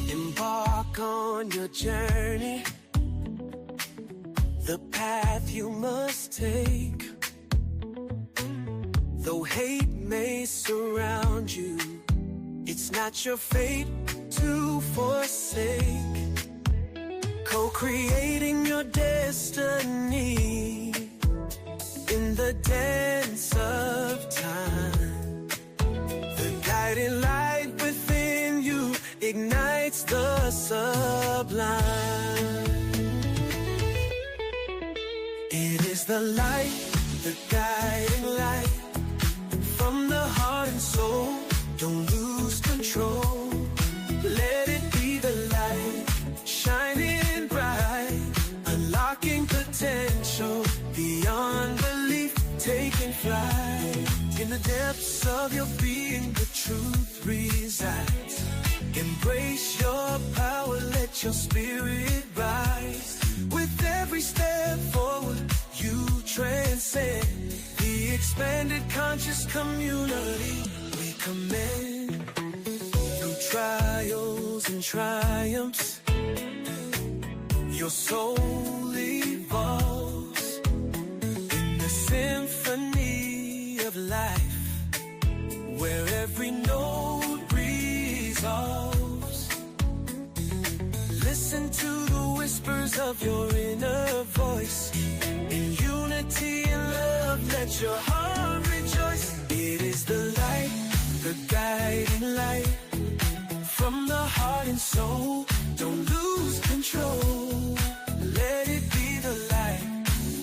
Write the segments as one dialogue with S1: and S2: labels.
S1: Embark on your journey, the path you must take. Though hate may surround you, it's not your fate to forsake. Co-creating your destiny in the dance of time. The guiding light within you ignites the sublime. It is the light, the guiding light from the heart and soul. Don't lose control. Let it be the light, shining bright, unlocking potential beyond belief, taking flight. In the depths of your being, the truth resides. Embrace your power, let your spirit rise. With every step forward, you transcend the expanded conscious community we commend. Through trials and triumphs, your soul evolves in the symphony of life, where every note resolves. Listen to the whispers of your inner voice. In unity and love, let your heart rejoice. It is the light, the guiding light from the heart and soul. Don't lose control. Let it be the light,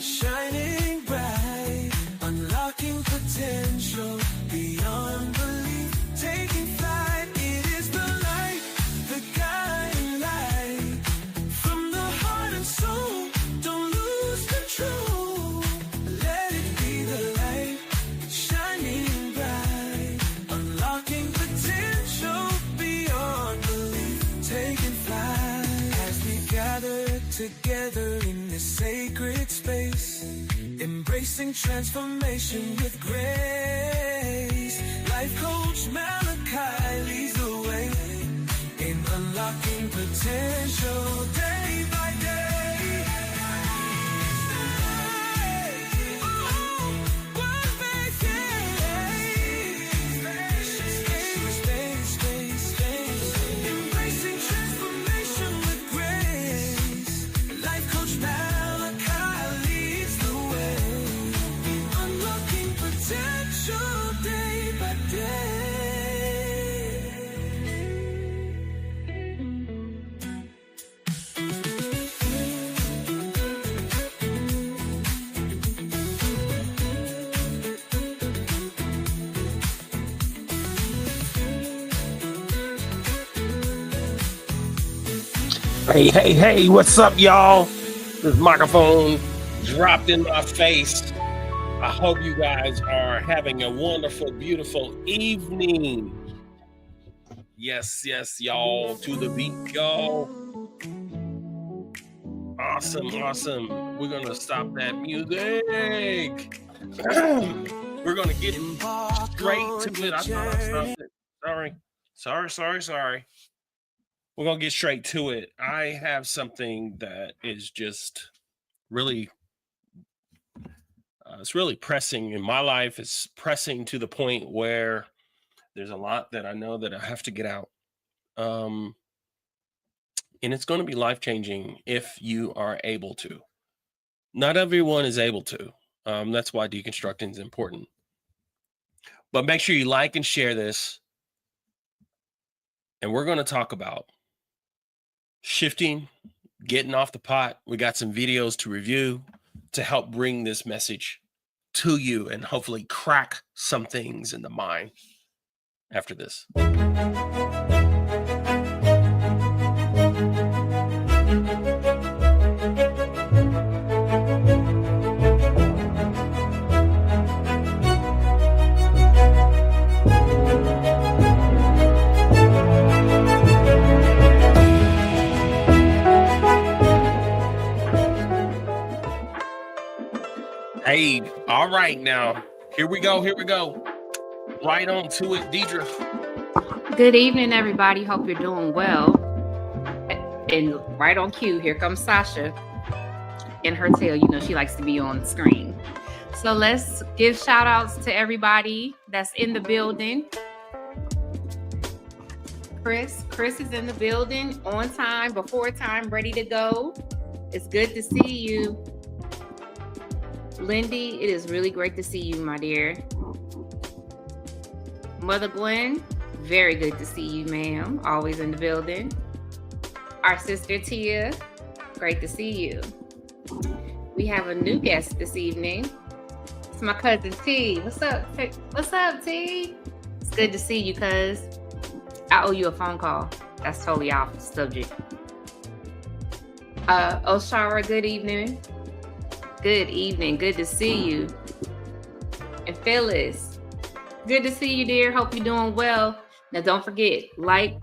S1: shining bright, unlocking potential beyond belief, taking flight. It is the light, the guiding light from the heart and soul. Don't lose control. Let it be the light, shining bright, unlocking potential beyond belief, taking flight. As we gather together in this sacred space, embracing transformation with grace. Life coach Malachi leads the way in unlocking potential day by day. Embracing transformation with grace. Life coach Malachi leads the way, unlocking potential day by day.
S2: Hey, what's up, y'all? This microphone dropped in my face. I hope you guys are having a wonderful, beautiful evening. Yes, y'all, to the beat, y'all. Awesome. We're going to stop that music. We're going to get straight to it. I thought I stopped it. Sorry. We're going to get straight to it. I have something that is just really, it's really pressing in my life. It's pressing to the point where there's a lot that I know that I have to get out. And it's going to be life-changing if you are able to. Not everyone is able to. That's why deconstructing is important. But make sure you like and share this. And we're going to talk about shifting, getting off the pot. We got some videos to review to help bring this message to you and hopefully crack some things in the mind after this. Indeed. All right, now here we go. Here we go. Right on to it, Deidre.
S3: Good evening, everybody. Hope you're doing well. And right on cue, here comes Sasha in her tail. You know, she likes to be on the screen. So let's give shout outs to everybody that's in the building. Chris is in the building, on time, before time, ready to go. It's good to see you. Lindy, it is really great to see you, my dear. Mother Gwen, very good to see you, ma'am. Always in the building. Our sister Tia, great to see you. We have a new guest this evening. It's my cousin T. What's up? What's up, T? It's good to see you, cuz. I owe you a phone call. That's totally off subject. Oshara, good evening. Good evening. Good to see you. And Phyllis, good to see you, dear. Hope you're doing well. Now, don't forget, like,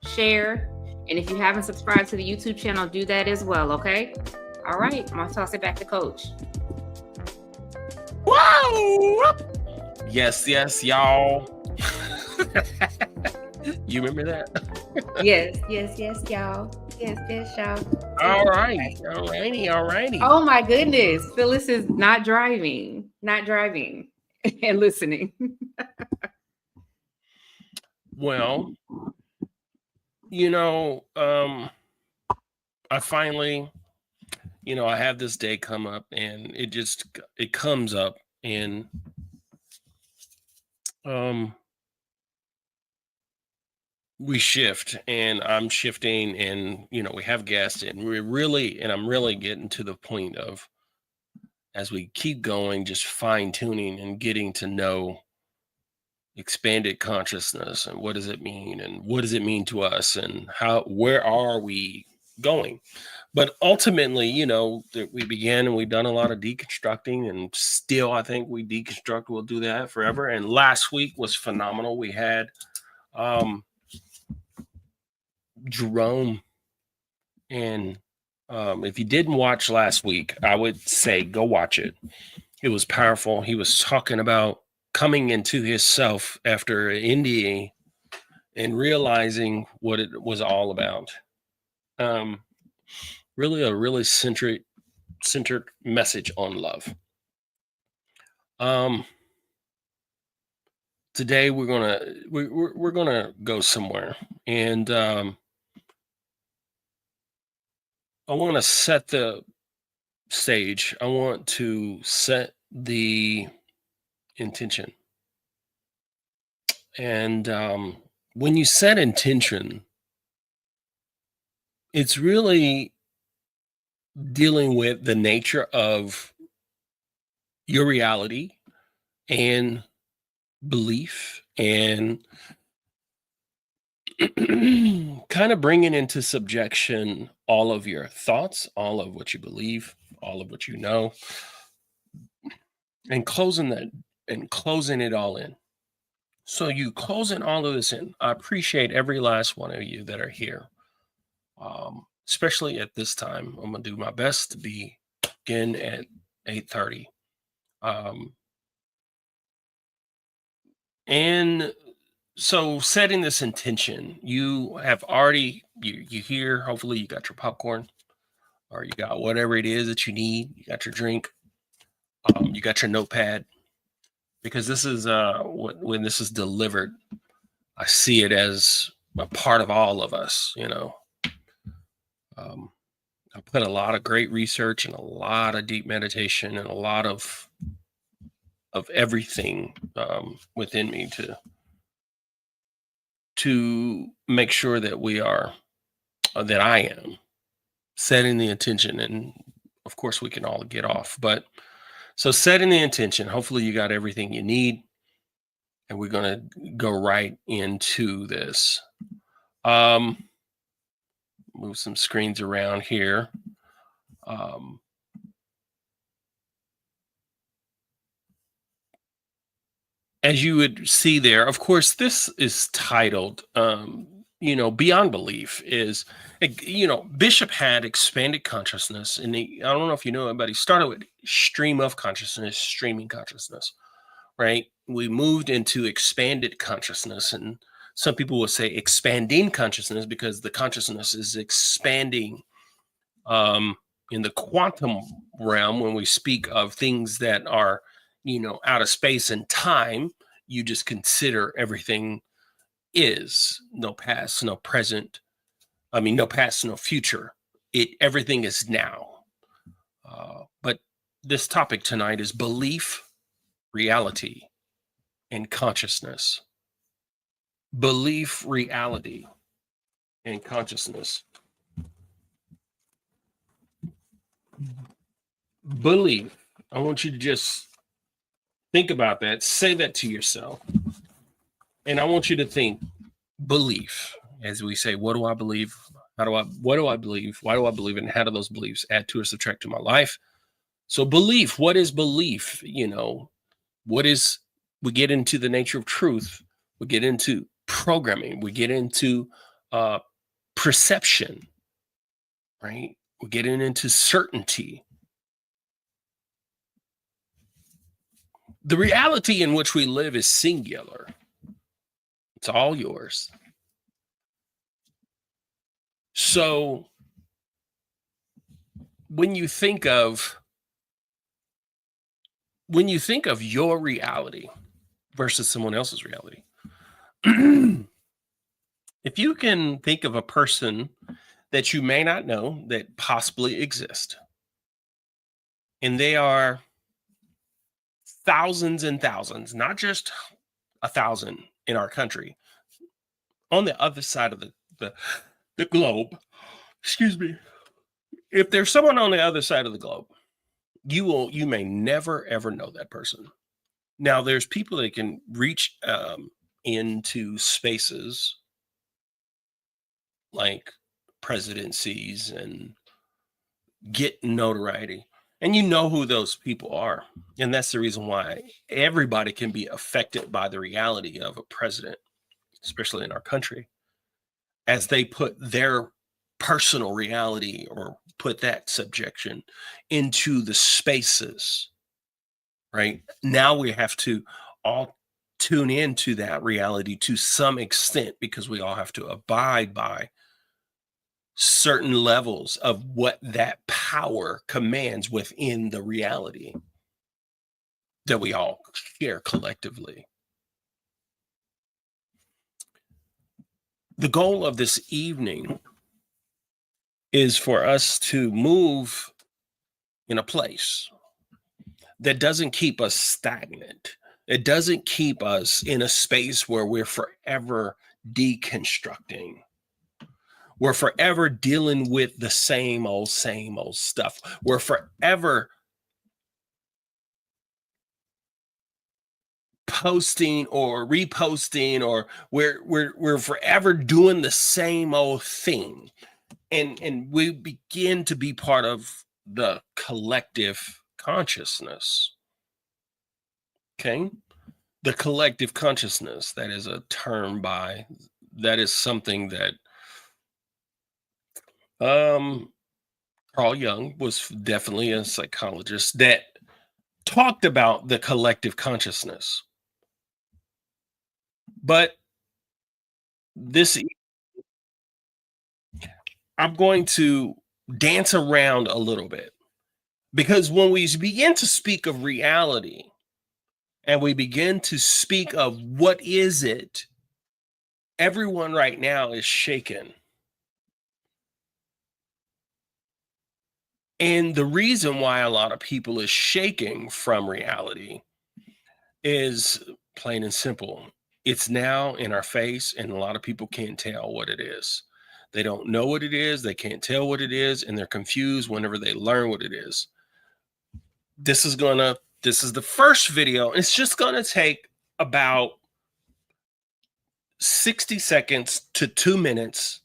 S3: share, and if you haven't subscribed to the YouTube channel, do that as well, okay? All right, I'm going to toss it back to Coach.
S2: Whoa! Yes, y'all. You remember that?
S3: Yes, y'all. Yes, y'all.
S2: All righty.
S3: Oh my goodness, Phyllis is not driving and listening.
S2: Well, I finally, I have this day come up, and it comes up, and we shift, and I'm shifting, and we have guests, and I'm really getting to the point of, as we keep going, just fine tuning and getting to know expanded consciousness, and what does it mean, and what does it mean to us, and where are we going. But ultimately, we began, and we've done a lot of deconstructing, and still I think we deconstruct, we'll do that forever. And last week was phenomenal. We had Jerome, and if you didn't watch last week, I would say go watch it. It was powerful. He was talking about coming into his self after NDA and realizing what it was all about. Really a really centered message on love. Today we're gonna go somewhere, and I want to set the stage. I want to set the intention. And when you set intention, it's really dealing with the nature of your reality and belief, and kind of bringing into subjection all of your thoughts, all of what you believe, all of what you know, and closing it all in. So you closing all of this in. I appreciate every last one of you that are here, especially at this time. I'm gonna do my best to begin at 8:30, and so setting this intention, you have already, you hear, hopefully you got your popcorn, or you got whatever it is that you need. You got your drink, you got your notepad, because this is when this is delivered, I see it as a part of all of us. I put a lot of great research and a lot of deep meditation and a lot of everything within me to make sure that that I am setting the intention. And of course we can all get off, but so setting the intention, hopefully you got everything you need, and we're going to go right into this. Move some screens around here. As you would see there, of course, this is titled beyond belief is, Bishop had expanded consciousness, and I don't know if you know it, but he started with stream of consciousness, streaming consciousness, right? We moved into expanded consciousness, and some people will say expanding consciousness because the consciousness is expanding in the quantum realm. When we speak of things that are, out of space and time, you just consider everything is no past, no present. No past, no future. Everything is now. But this topic tonight is belief, reality, and consciousness. Belief, reality, and consciousness. Belief. I want you to just think about that. Say that to yourself. And I want you to think belief. As we say, what do I believe? What do I believe? Why do I believe it? And how do those beliefs add to or subtract to my life? So belief, what is belief? We get into the nature of truth. We get into programming. We get into perception, right? We're getting into certainty. The reality in which we live is singular. It's all yours. So when you think of your reality versus someone else's reality, if you can think of a person that you may not know that possibly exist, and they are thousands and thousands, not just 1,000 in our country, on the other side of the globe, excuse me, if there's someone on the other side of the globe, you may never ever know that person. Now there's people that can reach into spaces like presidencies and get notoriety, and you know who those people are. And that's the reason why everybody can be affected by the reality of a president, especially in our country, as they put their personal reality or put that subjection into the spaces, right? Now we have to all tune into that reality to some extent, because we all have to abide by certain levels of what that power commands within the reality that we all share collectively. The goal of this evening is for us to move in a place that doesn't keep us stagnant. It doesn't keep us in a space where we're forever deconstructing. We're forever dealing with the same old stuff. We're forever posting or reposting, or we're forever doing the same old thing. And we begin to be part of the collective consciousness. Okay? The collective consciousness, that is a term that is something that Carl Jung was definitely a psychologist that talked about the collective consciousness. But I'm going to dance around a little bit, because when we begin to speak of reality and we begin to speak of what is it, everyone right now is shaken. And the reason why a lot of people is shaking from reality is plain and simple. It's now in our face, and a lot of people can't tell what it is. They don't know what it is. They can't tell what it is, and they're confused whenever they learn what it is. This is the first video. It's just going to take about 60 seconds to 2 minutes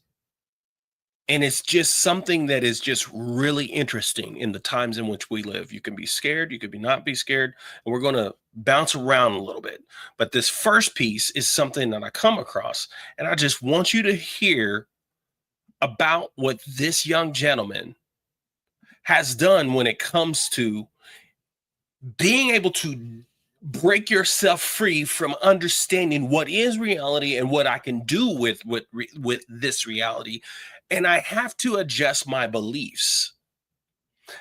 S2: And it's just something that is just really interesting in the times in which we live. You can be scared, you could be not be scared, and we're going to bounce around a little bit. But this first piece is something that I come across, and I just want you to hear about what this young gentleman has done when it comes to being able to break yourself free from understanding what is reality and what I can do with this reality. And I have to adjust my beliefs,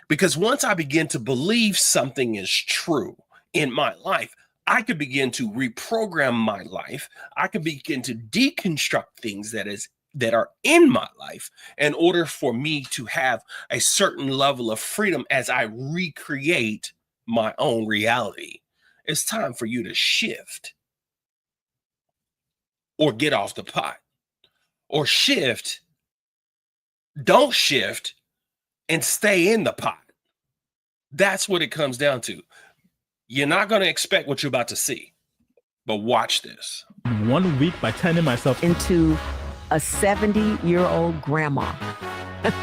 S2: because once I begin to believe something is true in my life, I could begin to reprogram my life. I could begin to deconstruct things that are in my life in order for me to have a certain level of freedom as I recreate my own reality. It's time for you to shift, or get off the pot, or shift, don't shift, and stay in the pot. That's what it comes down to. You're not going to expect what you're about to see, but watch this.
S4: 1 week by turning myself
S5: into a 70-year-old grandma.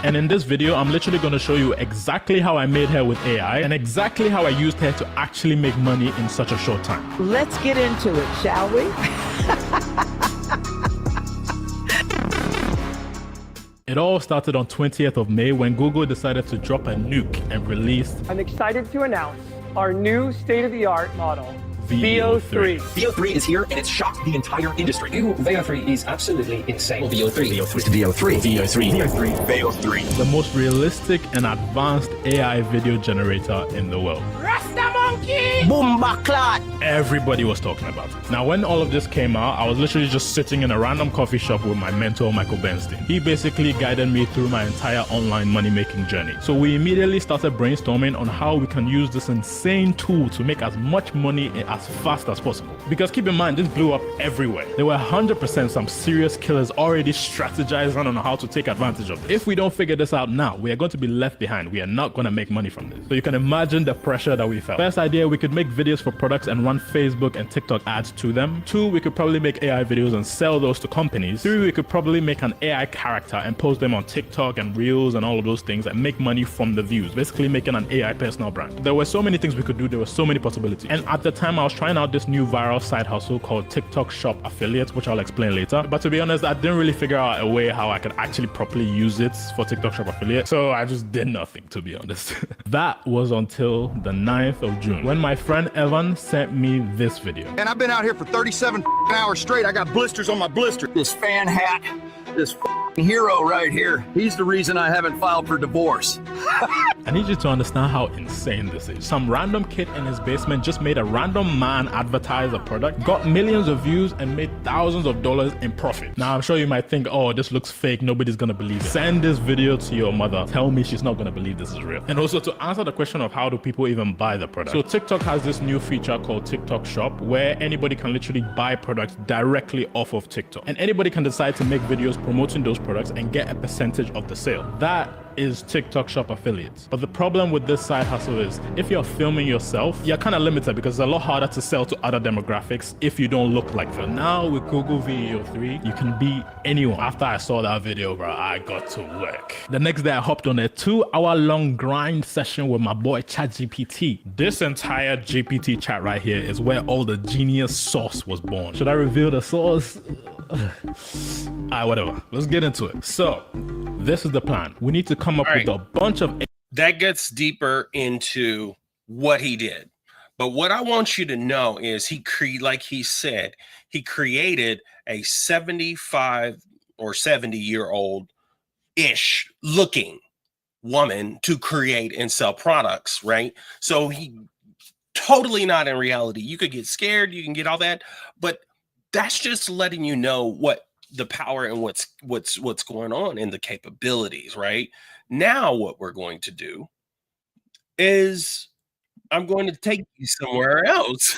S4: And in this video, I'm literally going to show you exactly how I made her with AI and exactly how I used her to actually make money in such a short time.
S5: Let's get into it, shall we?
S4: It all started on 20th of May when Google decided to drop a nuke and released
S6: I'm excited to announce our new state-of-the-art model,
S4: VO3.
S7: VO3 is here and it's shocked the entire industry.
S8: Google VO3 is absolutely insane.
S7: VO3.
S4: The most realistic and advanced AI video generator in the world.
S5: Boomba clot.
S4: Everybody was talking about it. Now, when all of this came out, I was literally just sitting in a random coffee shop with my mentor, Michael Bernstein. He basically guided me through my entire online money-making journey. So we immediately started brainstorming on how we can use this insane tool to make as much money as fast as possible. Because keep in mind, this blew up everywhere. There were 100% some serious killers already strategizing on how to take advantage of this. If we don't figure this out now, we are going to be left behind. We are not going to make money from this. So you can imagine the pressure that we felt. First idea, we could make videos for products and run Facebook and TikTok ads to them. 2, we could probably make AI videos and sell those to companies. 3, we could probably make an AI character and post them on TikTok and Reels and all of those things and make money from the views, basically making an AI personal brand. There were so many things we could do. There were so many possibilities. And at the time, I was trying out this new viral side hustle called TikTok Shop Affiliate, which I'll explain later. But to be honest, I didn't really figure out a way how I could actually properly use it for TikTok Shop Affiliate. So I just did nothing, to be honest. That was until the 9th of June, when my friend Evan sent me this video.
S9: And I've been out here for 37 hours straight. I got blisters on my blister. This fan hat, this hero right here, he's the reason I haven't filed for divorce.
S4: I need you to understand how insane this is. Some random kid in his basement just made a random man advertise a product, got millions of views, and made thousands of dollars in profit. Now, I'm sure you might think, oh, this looks fake. Nobody's gonna believe it. Send this video to your mother. Tell me she's not gonna believe this is real. And also to answer the question of how do people even buy the product. So TikTok has this new feature called TikTok Shop, where anybody can literally buy products directly off of TikTok. And anybody can decide to make videos promoting those products and get a percentage of the sale. That is TikTok Shop Affiliates. But the problem with this side hustle is if you're filming yourself, you're kind of limited because it's a lot harder to sell to other demographics if you don't look like them. Now with Google VO3, you can be anyone. After I saw that video, bro, I got to work. The next day I hopped on a 2-hour-long grind session with my boy ChatGPT. This entire GPT chat right here is where all the genius sauce was born. Should I reveal the sauce? Whatever. Let's get into it. So, this is the plan. We need to come up with a bunch of...
S2: That gets deeper into what he did. But what I want you to know is like he said, he created a 75 or 70-year-old-ish looking woman to create and sell products, right? So he totally not in reality. You could get scared, you can get all that, but that's just letting you know what the power and what's going on in the capabilities, right? Now what we're going to do is I'm going to take you somewhere else.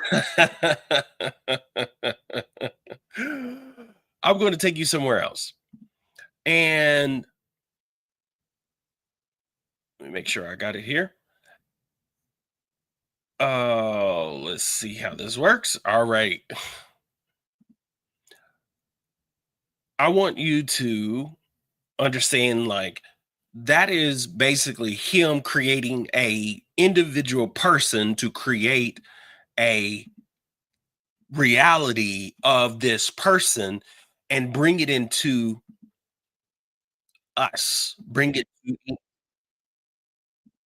S2: I'm going to take you somewhere else. And let me make sure I got it here. Oh, let's see how this works. All right. I want you to understand like that is basically him creating a individual person to create a reality of this person and bring it into us, bring it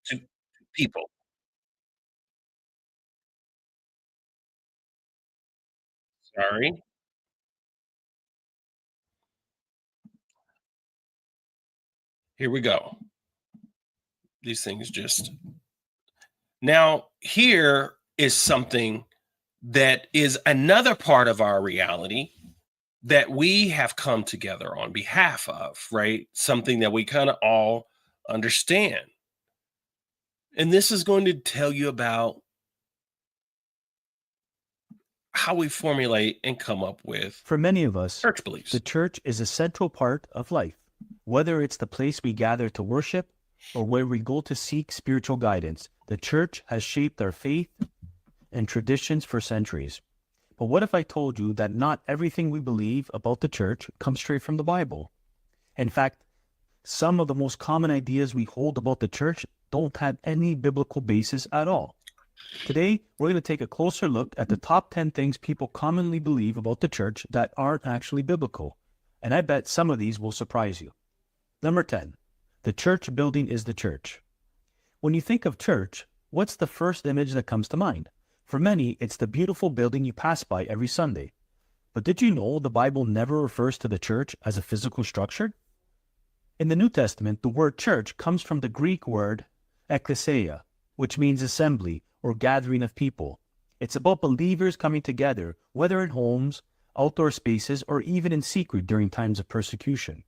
S2: to people. Sorry. Here we go. These things just now here is something that is another part of our reality that we have come together on behalf of, right? Something that we kind of all understand. And this is going to tell you about how we formulate and come up with
S10: For many of us,
S2: church beliefs.
S10: the church is a central part of life. Whether it's the place we gather to worship or where we go to seek spiritual guidance, the church has shaped our faith and traditions for centuries. But what if I told you that not everything we believe about the church comes straight from the Bible? In fact, some of the most common ideas we hold about the church don't have any biblical basis at all. Today, we're going to take a closer look at the top 10 things people commonly believe about the church that aren't actually biblical. And I bet some of these will surprise you. Number 10, the church building is the church. When you think of church, what's the first image that comes to mind? For many, it's the beautiful building you pass by every Sunday. But did you know the Bible never refers to the church as a physical structure? In the New Testament, the word church comes from the Greek word ekklesia, which means assembly or gathering of people. It's about believers coming together, whether in homes, outdoor spaces, or even in secret during times of persecution.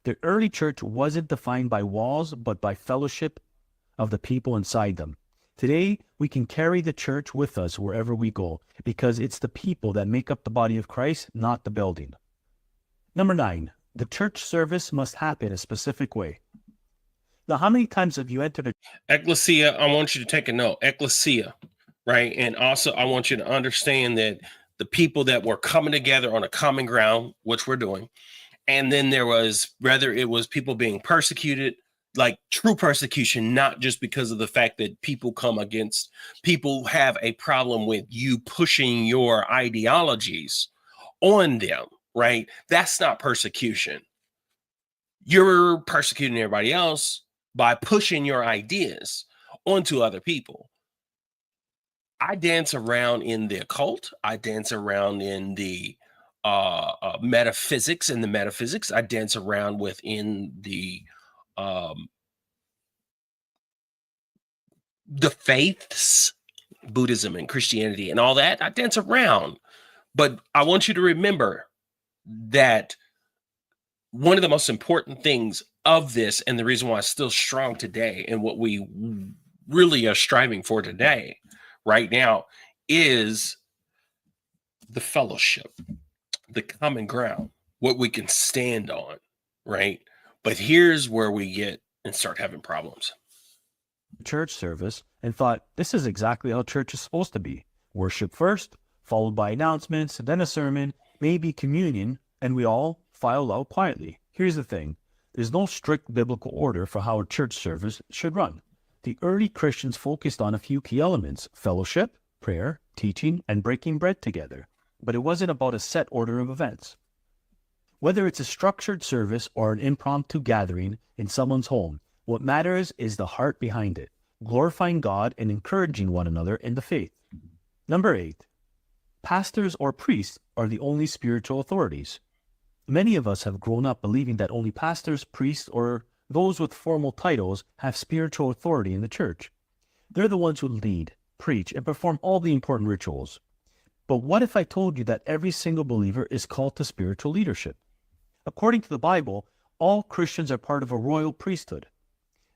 S10: The early church wasn't defined by walls, but by fellowship of the people inside them. Today, we can carry the church with us wherever we go because it's the people that make up the body of Christ, not the building. Number 9, the church service must happen a specific way. Now, how many times have you entered a
S2: Ecclesia, I want you to take a note. Ecclesia, right? And also, I want you to understand that the people that were coming together on a common ground, which we're doing, and then there was, whether it was people being persecuted, like true persecution, not just because of the fact that people have a problem with you pushing your ideologies on them, right? That's not persecution. You're persecuting everybody else by pushing your ideas onto other people. I dance around in the occult. I dance around in the metaphysics. In the metaphysics, I dance around within the faiths, Buddhism and Christianity and all that. I dance around, but I want you to remember that one of the most important things of this, and the reason why it's still strong today, and what we really are striving for today, right now, is the fellowship, the common ground, what we can stand on, right? But here's where we get and start having problems.
S10: church service and thought, this is exactly how church is supposed to be. Worship first, followed by announcements, then a sermon, maybe communion, and we all file out quietly. Here's the thing. There's no strict biblical order for how a church service should run. The early Christians focused on a few key elements: fellowship, prayer, teaching, and breaking bread together. But it wasn't about a set order of events. Whether it's a structured service or an impromptu gathering in someone's home, what matters is the heart behind it, glorifying God and encouraging one another in the faith. Number 8, pastors or priests are the only spiritual authorities. Many of us have grown up believing that only pastors, priests, or those with formal titles have spiritual authority in the church. They're the ones who lead, preach, and perform all the important rituals. But what if I told you that every single believer is called to spiritual leadership? According to the Bible, all Christians are part of a royal priesthood.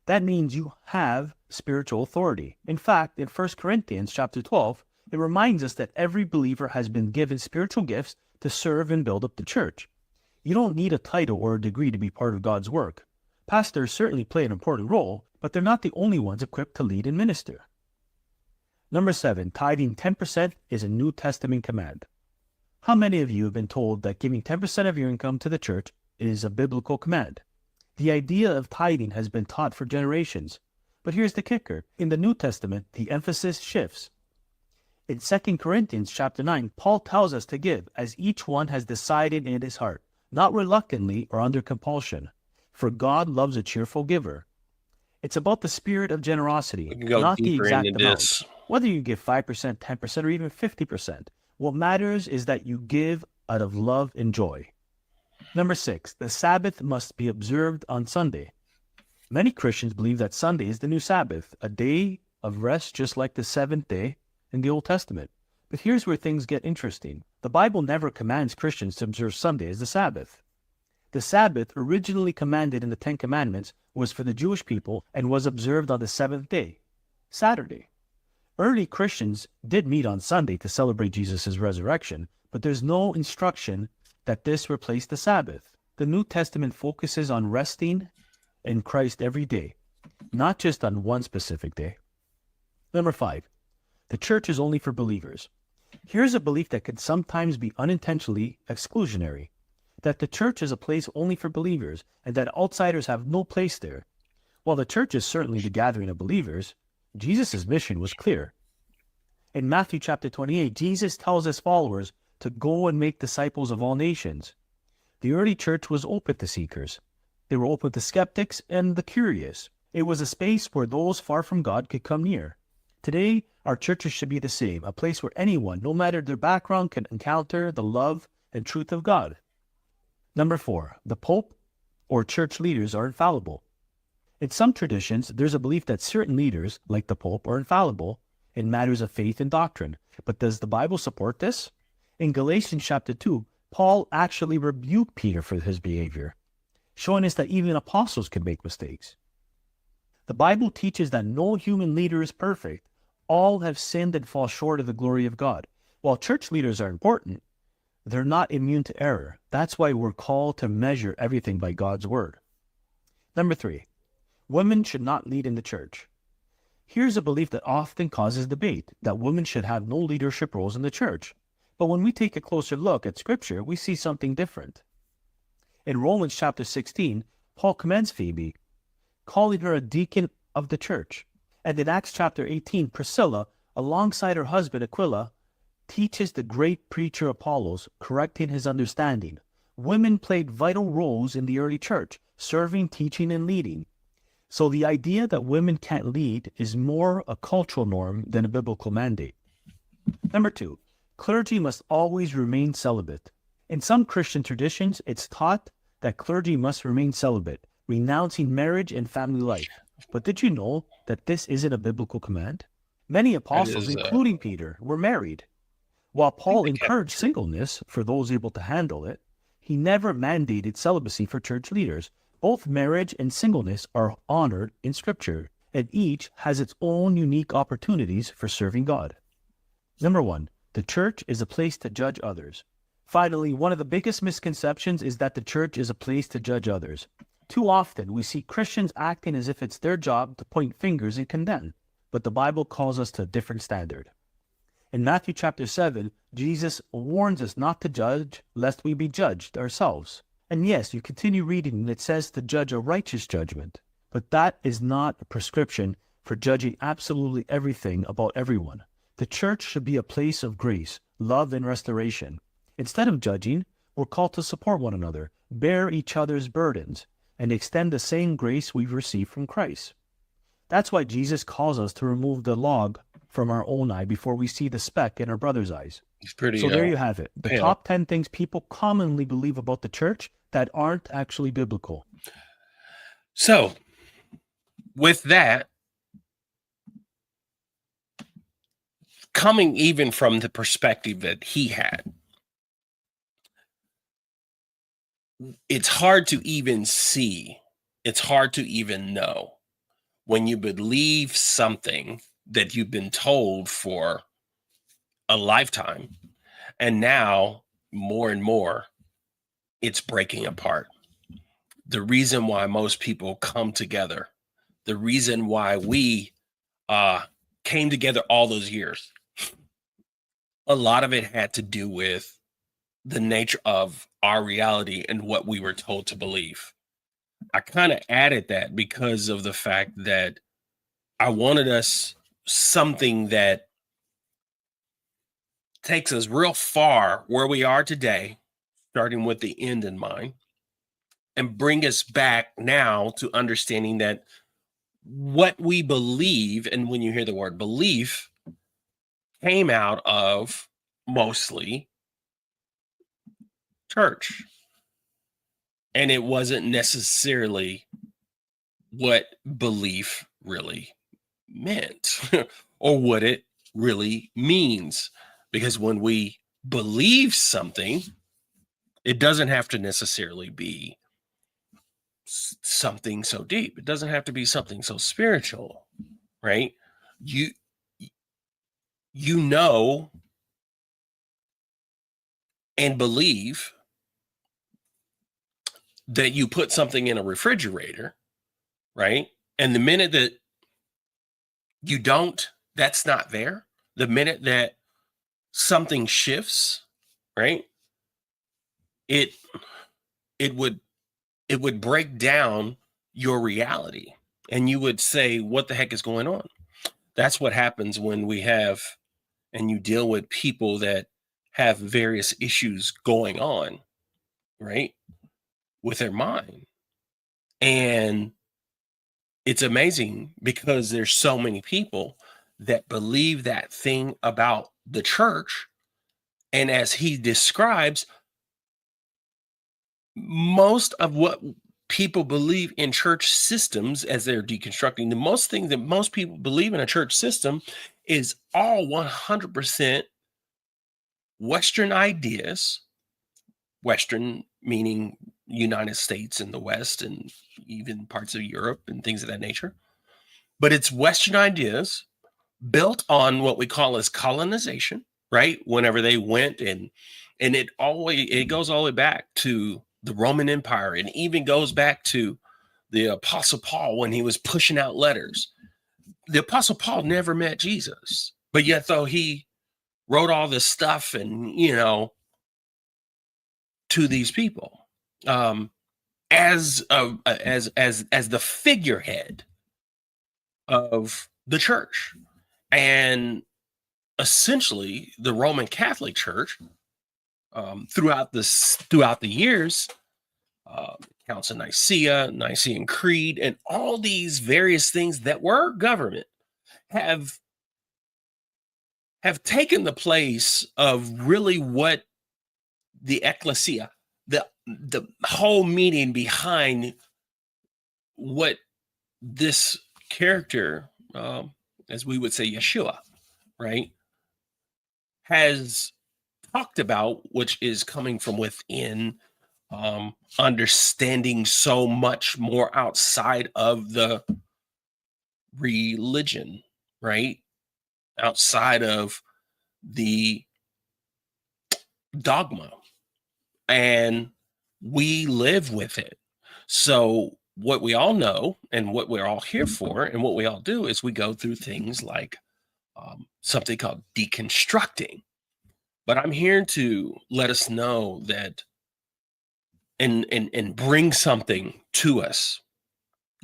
S10: That means you have spiritual authority. In fact, in 1 Corinthians chapter 12, it reminds us that every believer has been given spiritual gifts to serve and build up the church. You don't need a title or a degree to be part of God's work. Pastors certainly play an important role, but they're not the only ones equipped to lead and minister. Number 7, tithing 10% is a New Testament command. How many of you have been told that giving 10% of your income to the church is a biblical command? The idea of tithing has been taught for generations. But here's the kicker. In the New Testament, the emphasis shifts. In 2 Corinthians chapter 9, Paul tells us to give as each one has decided in his heart, not reluctantly or under compulsion. For God loves a cheerful giver. It's about the spirit of generosity, not the exact amount. Whether you give 5%, 10%, or even 50%, what matters is that you give out of love and joy. Number 6, the Sabbath must be observed on Sunday. Many Christians believe that Sunday is the new Sabbath, a day of rest just like the seventh day in the Old Testament. But here's where things get interesting. The Bible never commands Christians to observe Sunday as the Sabbath. The Sabbath, originally commanded in the Ten Commandments, was for the Jewish people and was observed on the seventh day, Saturday. Early Christians did meet on Sunday to celebrate Jesus' resurrection, but there's no instruction that this replaced the Sabbath. The New Testament focuses on resting in Christ every day, not just on one specific day. Number 5, the church is only for believers. Here's a belief that can sometimes be unintentionally exclusionary, that the church is a place only for believers and that outsiders have no place there. While the church is certainly the gathering of believers, Jesus' mission was clear. In Matthew chapter 28, Jesus tells his followers to go and make disciples of all nations. The early church was open to seekers. They were open to skeptics and the curious. It was a space where those far from God could come near. Today, our churches should be the same, a place where anyone, no matter their background, can encounter the love and truth of God. Number 4, the Pope or church leaders are infallible. In some traditions, there's a belief that certain leaders, like the Pope, are infallible in matters of faith and doctrine. But does the Bible support this? In Galatians chapter 2, Paul actually rebuked Peter for his behavior, showing us that even apostles can make mistakes. The Bible teaches that no human leader is perfect. All have sinned and fall short of the glory of God. While church leaders are important, they're not immune to error. That's why we're called to measure everything by God's word. Number 3, women should not lead in the church. Here's a belief that often causes debate, that women should have no leadership roles in the church. But when we take a closer look at Scripture, we see something different. In Romans chapter 16, Paul commends Phoebe, calling her a deacon of the church. And in Acts chapter 18, Priscilla, alongside her husband Aquila, teaches the great preacher Apollos, correcting his understanding. Women played vital roles in the early church, serving, teaching, and leading. So the idea that women can't lead is more a cultural norm than a biblical mandate. Number 2, clergy must always remain celibate. In some Christian traditions, it's taught that clergy must remain celibate, renouncing marriage and family life. But did you know that this isn't a biblical command? Many apostles, including Peter, were married. While Paul encouraged singleness for those able to handle it, he never mandated celibacy for church leaders. Both marriage and singleness are honored in Scripture, and each has its own unique opportunities for serving God. Number 1, the church is a place to judge others. Finally, one of the biggest misconceptions is that the church is a place to judge others. Too often, we see Christians acting as if it's their job to point fingers and condemn, but the Bible calls us to a different standard. In Matthew chapter 7, Jesus warns us not to judge lest we be judged ourselves. And yes, you continue reading and it says to judge a righteous judgment, but that is not a prescription for judging absolutely everything about everyone. The church should be a place of grace, love, and restoration. Instead of judging, we're called to support one another, bear each other's burdens, and extend the same grace we've received from Christ. That's why Jesus calls us to remove the log from our own eye before we see the speck in our brother's eyes. So there you have it. The top 10 things people commonly believe about the church that aren't actually biblical.
S2: So, with that, coming even from the perspective that he had, it's hard to even see, it's hard to even know when you believe something that you've been told for a lifetime, and now more and more it's breaking apart. The reason why most people come together, the reason why we came together all those years, a lot of it had to do with the nature of our reality and what we were told to believe. I kind of added that because of the fact that I wanted us something that takes us real far where we are today, starting with the end in mind, and bring us back now to understanding that what we believe, and when you hear the word belief, came out of mostly church. And it wasn't necessarily what belief really meant or what it really means. Because when we believe something, it doesn't have to necessarily be something so deep. It doesn't have to be something so spiritual, right? You know and believe that you put something in a refrigerator, right? And the minute that you don't, that's not there. The minute that something shifts, right? It would break down your reality, and you would say, what the heck is going on? That's what happens when we have, and you deal with people that have various issues going on, right? With their mind. And it's amazing because there's so many people that believe that thing about the church. And as he describes, most of what people believe in church systems as they're deconstructing, the most thing that most people believe in a church system is all 100% Western ideas, Western meaning United States and the West and even parts of Europe and things of that nature. But it's Western ideas built on what we call as colonization, right? Whenever they went and it goes all the way back to the Roman Empire, and even goes back to the Apostle Paul when he was pushing out letters. The Apostle Paul never met Jesus, but yet though he wrote all this stuff and, to these people as the figurehead of the church. And essentially the Roman Catholic Church throughout the years, Council of Nicaea, Nicene Creed, and all these various things that were government have taken the place of really what the ecclesia, the whole meaning behind what this character, as we would say, Yeshua, right, has talked about, which is coming from within, understanding so much more outside of the religion, right? Outside of the dogma. And we live with it. So what we all know and what we're all here for and what we all do is we go through things like something called deconstructing. But I'm here to let us know that and bring something to us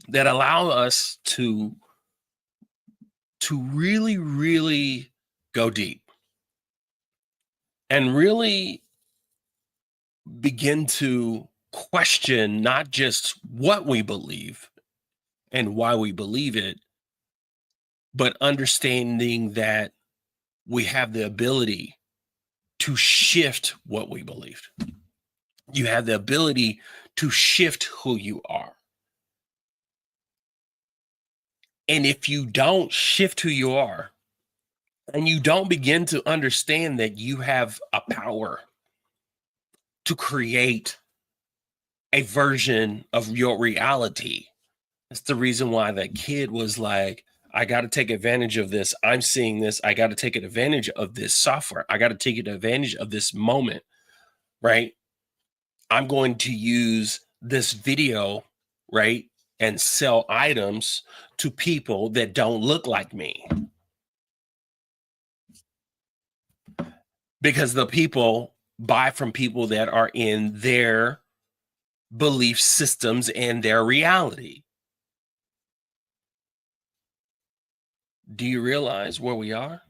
S2: that allow us to really, really go deep and really begin to question not just what we believe and why we believe it, but understanding that we have the ability to shift what we believed. You have the ability to shift who you are. And if you don't shift who you are, and you don't begin to understand that you have a power to create a version of your reality, that's the reason why that kid was like, I got to take advantage of this. I'm seeing this. I got to take advantage of this software. I got to take advantage of this moment, right? I'm going to use this video, right, and sell items to people that don't look like me. Because the people buy from people that are in their belief systems and their reality. Do you realize where we are?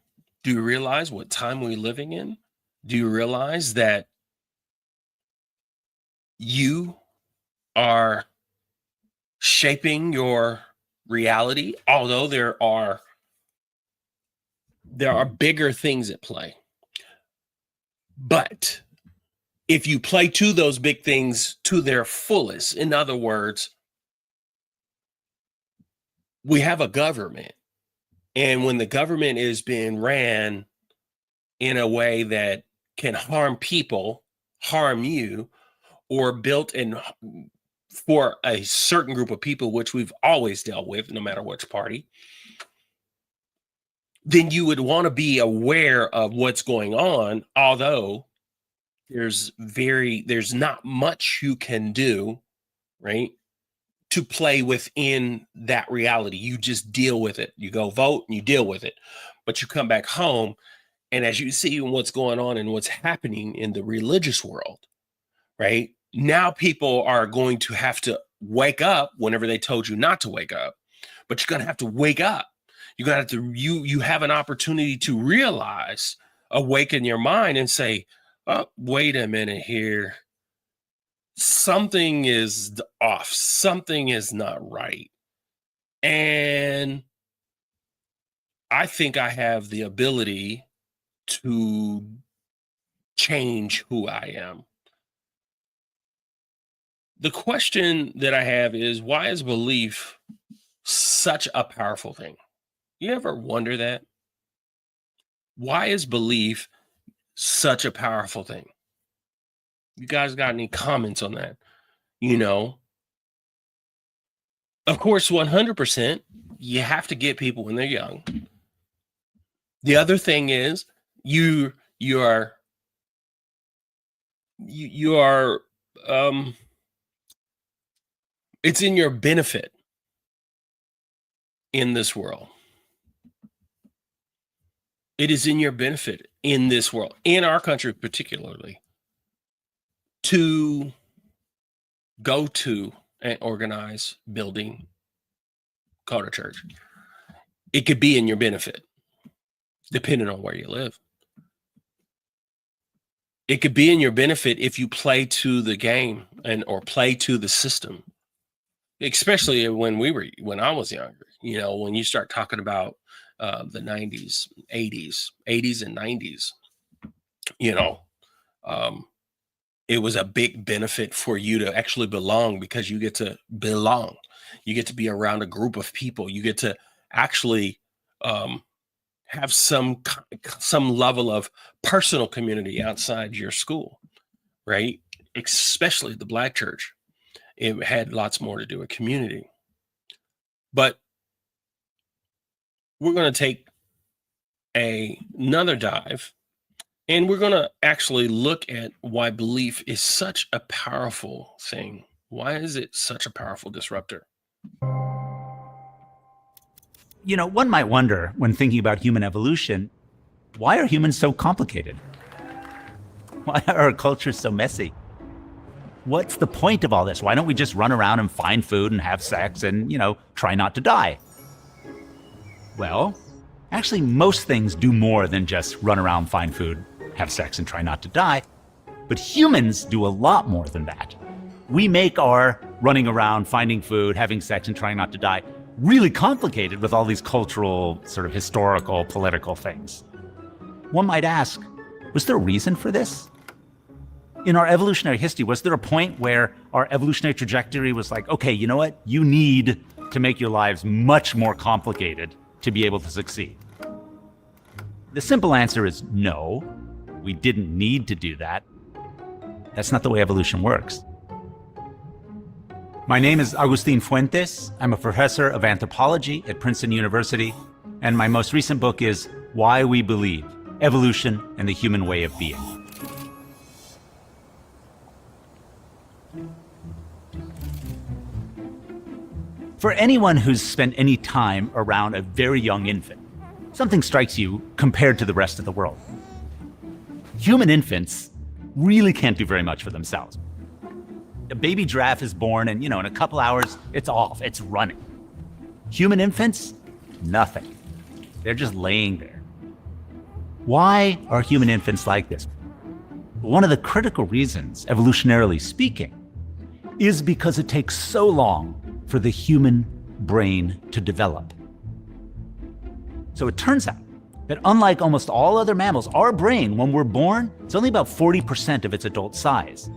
S2: Do you realize what time we're living in? Do you realize that you are shaping your reality? Although there are bigger things at play. But if you play to those big things to their fullest, in other words, we have a government. And when the government is being ran in a way that can harm people, harm you, or built in for a certain group of people, which we've always dealt with, no matter which party, then you would want to be aware of what's going on, although there's not much you can do, right, to play within that reality. You just deal with it. You go vote and you deal with it. But you come back home, and as you see what's going on and what's happening in the religious world, right, now people are going to have to wake up whenever they told you not to wake up, but you're going to have to wake up. You're going to have to, you have an opportunity to realize, awaken your mind and say, oh, wait a minute here. Something is off. Something is not right. And I think I have the ability to change who I am. The question that I have is, why is belief such a powerful thing? You ever wonder that? Why is belief such a powerful thing? You guys got any comments on that? You know, of course, 100%, you have to get people when they're young. The other thing is you are it's in your benefit in this world. It is in your benefit in this world, in our country particularly, to go to an organized building called a church. It could be in your benefit, depending on where you live. It could be in your benefit if you play to the game or play to the system, especially when I was younger. You know, when you start talking about the 90s, 80s and 90s, you know, it was a big benefit for you to actually belong, because you get to belong. You get to be around a group of people. You get to actually have some level of personal community outside your school, right? Especially the Black church. It had lots more to do with community. But we're going to take another dive, and we're going to actually look at why belief is such a powerful thing. Why is it such a powerful disruptor?
S11: You know, one might wonder when thinking about human evolution, why are humans so complicated? Why are our cultures so messy? What's the point of all this? Why don't we just run around and find food and have sex and, you know, try not to die? Well, actually, most things do more than just run around, find food, have sex, and try not to die. But humans do a lot more than that. We make our running around, finding food, having sex, and trying not to die really complicated with all these cultural, sort of historical, political things. One might ask, was there a reason for this? In our evolutionary history, was there a point where our evolutionary trajectory was like, okay, you know what? You need to make your lives much more complicated to be able to succeed? The simple answer is no. We didn't need to do that. That's not the way evolution works. My name is Agustin Fuentes. I'm a professor of anthropology at Princeton University, and my most recent book is Why We Believe: Evolution and the Human Way of Being. For anyone who's spent any time around a very young infant, something strikes you compared to the rest of the world. Human infants really can't do very much for themselves. A baby giraffe is born and, in a couple hours, it's off, it's running. Human infants, nothing. They're just laying there. Why are human infants like this? One of the critical reasons, evolutionarily speaking, is because it takes so long for the human brain to develop. So it turns out that unlike almost all other mammals, our brain, when we're born, it's only about 40% of its adult size.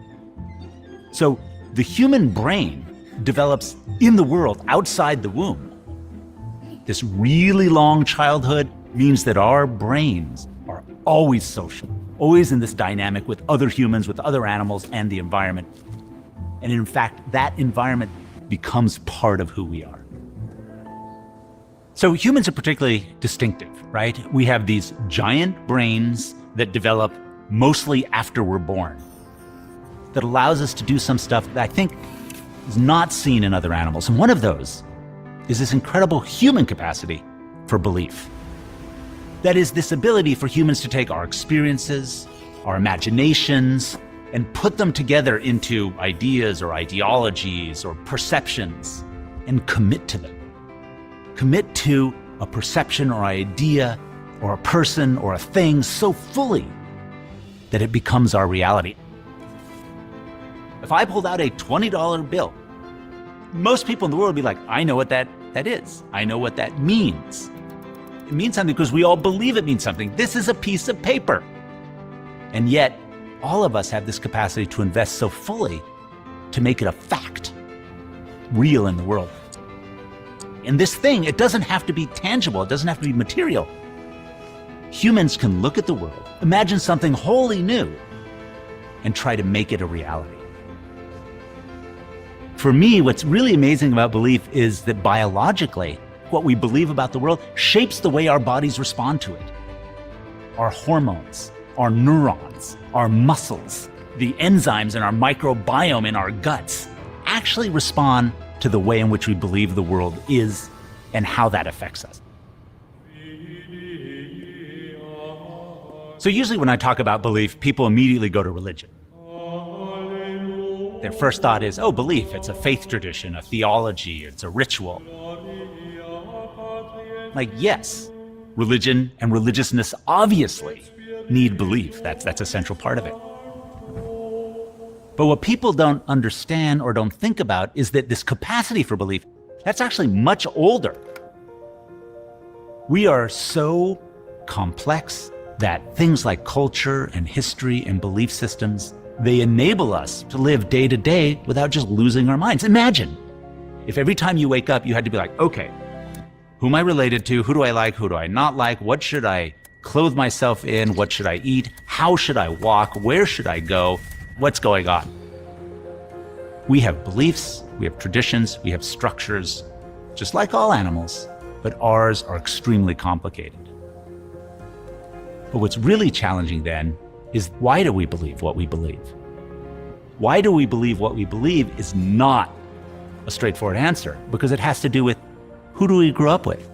S11: So the human brain develops in the world outside the womb. This really long childhood means that our brains are always social, always in this dynamic with other humans, with other animals, and the environment. And in fact, that environment becomes part of who we are. So humans are particularly distinctive, right? We have these giant brains that develop mostly after we're born, that allows us to do some stuff that I think is not seen in other animals. And one of those is this incredible human capacity for belief. That is, this ability for humans to take our experiences, our imaginations, and put them together into ideas or ideologies or perceptions and commit to them. Commit to a perception or idea or a person or a thing so fully that it becomes our reality. If I pulled out a $20 bill, most people in the world would be like, I know what that is. I know what that means. It means something because we all believe it means something. This is a piece of paper. And yet, all of us have this capacity to invest so fully to make it a fact, real in the world. And this thing, it doesn't have to be tangible. It doesn't have to be material. Humans can look at the world, imagine something wholly new, and try to make it a reality. For me, what's really amazing about belief is that biologically, what we believe about the world shapes the way our bodies respond to it. Our hormones, our neurons, our muscles, the enzymes in our microbiome in our guts actually respond to the way in which we believe the world is and how that affects us. So usually when I talk about belief, people immediately go to religion. Their first thought is, oh, belief, it's a faith tradition, a theology, it's a ritual. Like, yes, religion and religiousness obviously need belief. That's a central part of it. But what people don't understand or don't think about is that this capacity for belief, that's actually much older. We are so complex that things like culture and history and belief systems, they enable us to live day to day without just losing our minds. Imagine if every time you wake up, you had to be like, okay, who am I related to? Who do I like? Who do I not like? What should I clothe myself in? What should I eat? How should I walk? Where should I go? What's going on? We have beliefs, we have traditions, we have structures, just like all animals, but ours are extremely complicated. But what's really challenging then is, why do we believe what we believe? Why do we believe what we believe is not a straightforward answer, because it has to do with who do we grow up with?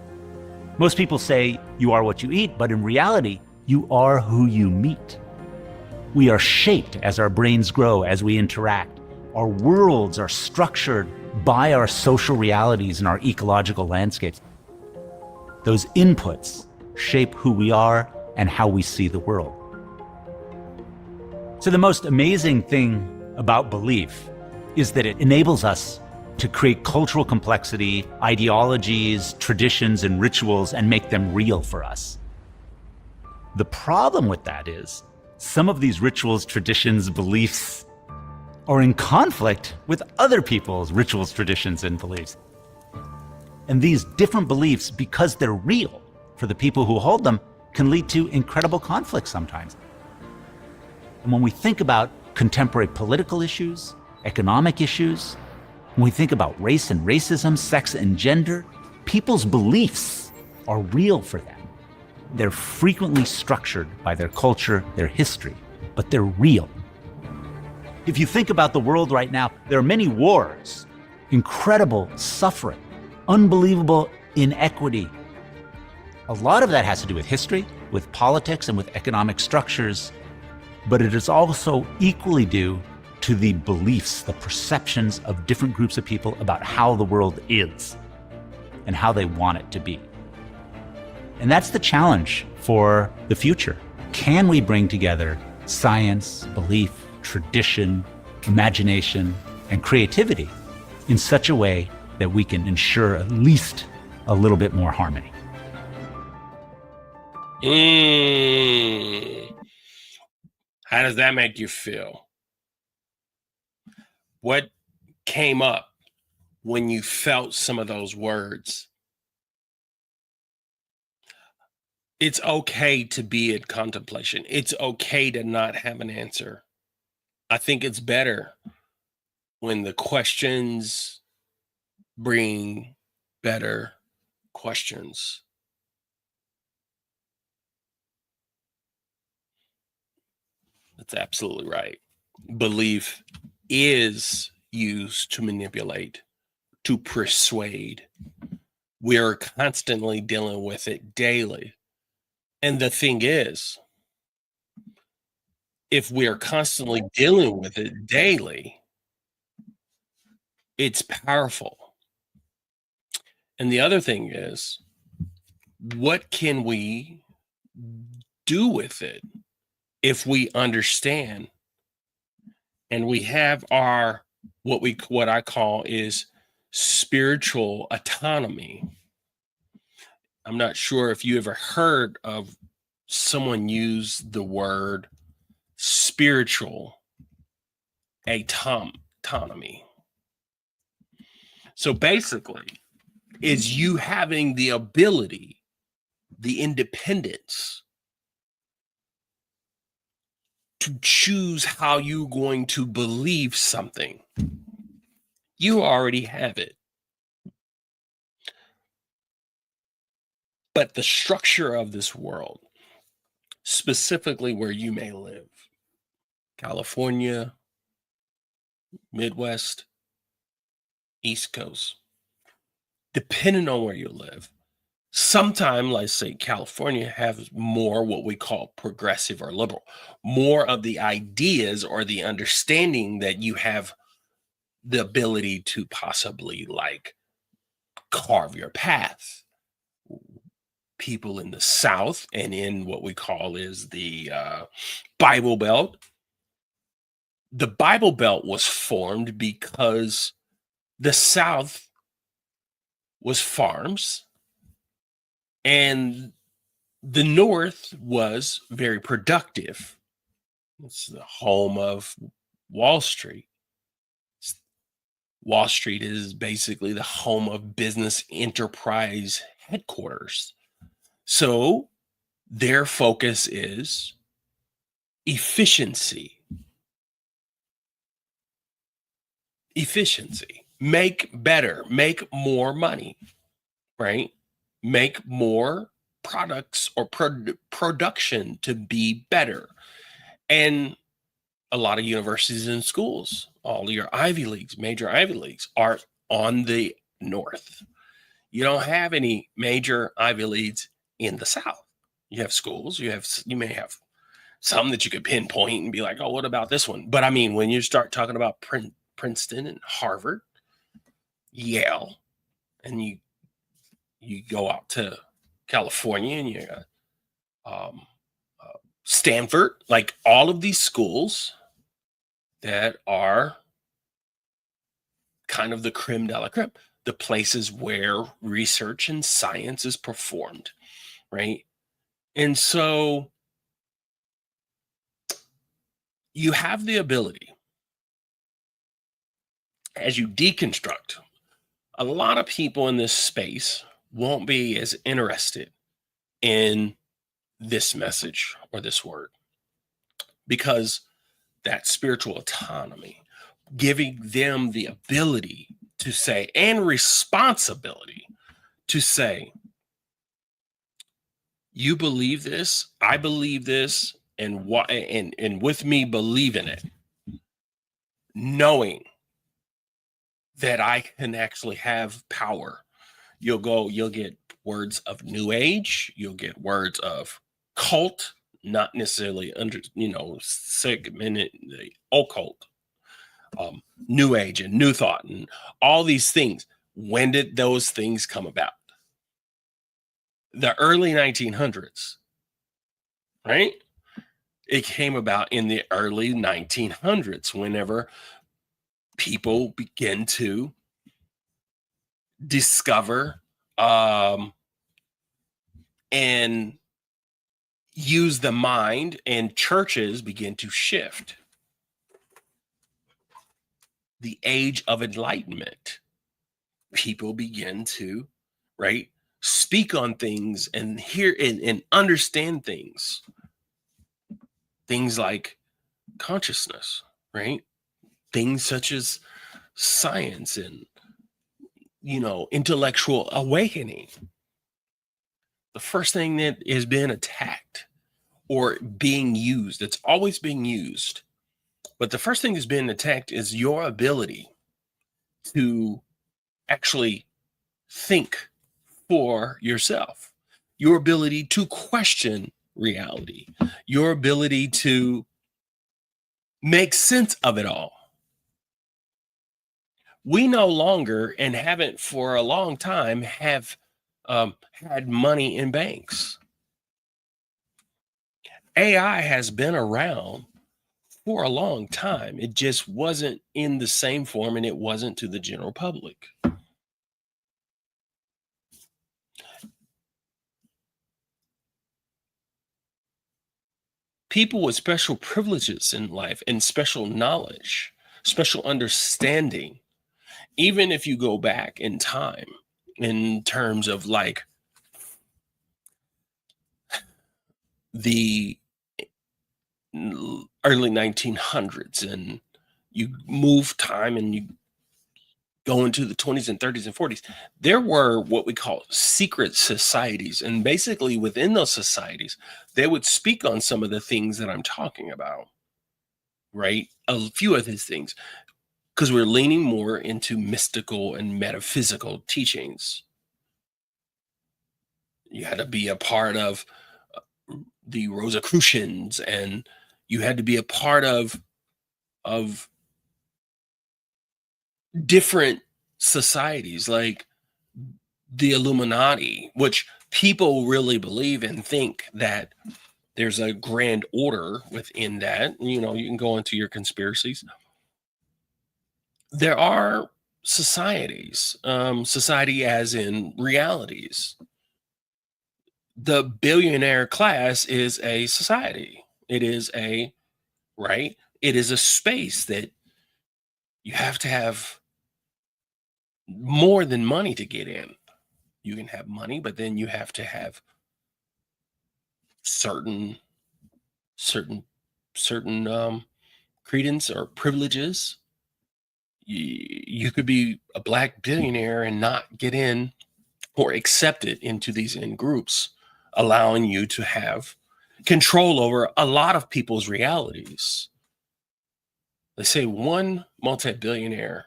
S11: Most people say you are what you eat, but in reality, you are who you meet. We are shaped as our brains grow, as we interact. Our worlds are structured by our social realities and our ecological landscapes. Those inputs shape who we are and how we see the world. So the most amazing thing about belief is that it enables us to create cultural complexity, ideologies, traditions, and rituals, and make them real for us. The problem with that is some of these rituals, traditions, beliefs are in conflict with other people's rituals, traditions, and beliefs. And these different beliefs, because they're real for the people who hold them, can lead to incredible conflict sometimes. And when we think about contemporary political issues, economic issues, when we think about race and racism, sex and gender, people's beliefs are real for them. They're frequently structured by their culture, their history, but they're real. If you think about the world right now, there are many wars, incredible suffering, unbelievable inequity. A lot of that has to do with history, with politics, and with economic structures, but it is also equally due to the beliefs, the perceptions of different groups of people about how the world is and how they want it to be. And that's the challenge for the future. Can we bring together science, belief, tradition, imagination, and creativity in such a way that we can ensure at least a little bit more harmony?
S2: How does that make you feel? What came up when you felt some of those words? It's okay to be in contemplation. It's okay to not have an answer. I think it's better when the questions bring better questions. That's absolutely right. Belief is used to manipulate, to persuade. We're constantly dealing with it daily. And the thing is, if we are constantly dealing with it daily, it's powerful. And the other thing is, what can we do with it if we understand and we have our what I call is spiritual autonomy? I'm not sure if you ever heard of someone use the word spiritual autonomy. So basically, is you having the ability, the independence to choose how you're going to believe something. You already have it. But the structure of this world, specifically where you may live, California, Midwest, East Coast, depending on where you live, sometime, let's say California has more what we call progressive or liberal, more of the ideas or the understanding that you have the ability to possibly like carve your path. People in the South and in what we call is the Bible Belt. The Bible Belt was formed because the South was farms and the North was very productive. It's the home of Wall Street. Wall Street is basically the home of business enterprise headquarters. So their focus is efficiency. Efficiency. Make better, make more money, right? Make more products or production to be better. And a lot of universities and schools, all your Ivy Leagues, major Ivy Leagues are on the North. You don't have any major Ivy Leagues in the South. You have schools, you may have some that you could pinpoint and be like, oh, what about this one? But I mean, when you start talking about Princeton and Harvard, Yale, and you go out to California and you got Stanford, like all of these schools that are kind of the creme de la creme, the places where research and science is performed, right? And so you have the ability, as you deconstruct, a lot of people in this space won't be as interested in this message or this word because that spiritual autonomy, giving them the ability to say and responsibility to say, you believe this, I believe this, and why, and with me believing it, knowing that I can actually have power. You'll get words of new age, you'll get words of cult, not necessarily segmented the occult, New Age and New Thought and all these things. When did those things come about? The early 1900s, right? It came about in the early 1900s whenever people begin to discover and use the mind, and churches begin to shift. The age of enlightenment, people begin to, right, speak on things and hear and understand things. Things like consciousness, right? Things such as science and, intellectual awakening. The first thing that has been attacked or being used, it's always being used, but the first thing that's been attacked is your ability to actually think for yourself, your ability to question reality, your ability to make sense of it all. We no longer, and haven't for a long time, have had money in banks. AI has been around for a long time. It just wasn't in the same form, and it wasn't to the general public. People with special privileges in life and special knowledge, special understanding, even if you go back in time in terms of like the early 1900s, and you move time and you go into the 20s and 30s and 40s, there were what we call secret societies. And basically within those societies, they would speak on some of the things that I'm talking about, right? A few of these things, because we're leaning more into mystical and metaphysical teachings. You had to be a part of the Rosicrucians, and you had to be a part of different societies like the Illuminati, which people really believe and think that there's a grand order within that. You can go into your conspiracies. There are societies, society as in realities. The billionaire class is a society. It is a space that you have to have more than money to get in. You can have money, but then you have to have certain credence or privileges. You could be a black billionaire and not get in or accepted into these in groups, allowing you to have control over a lot of people's realities. They say one multi-billionaire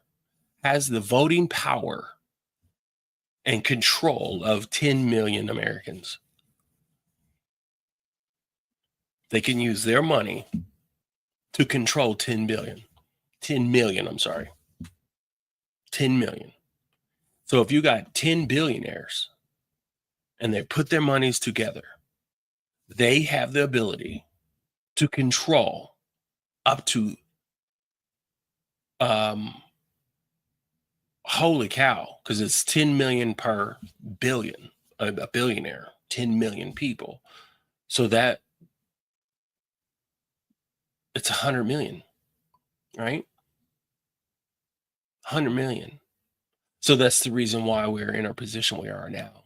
S2: has the voting power and control of 10 million Americans. They can use their money to control 10 million, I'm sorry. 10 million. So if you got 10 billionaires and they put their monies together, they have the ability to control up to, holy cow, because it's 10 million per billion, a billionaire, 10 million people. So that it's 100 million, right? 100 million. So that's the reason why we're in our position we are now,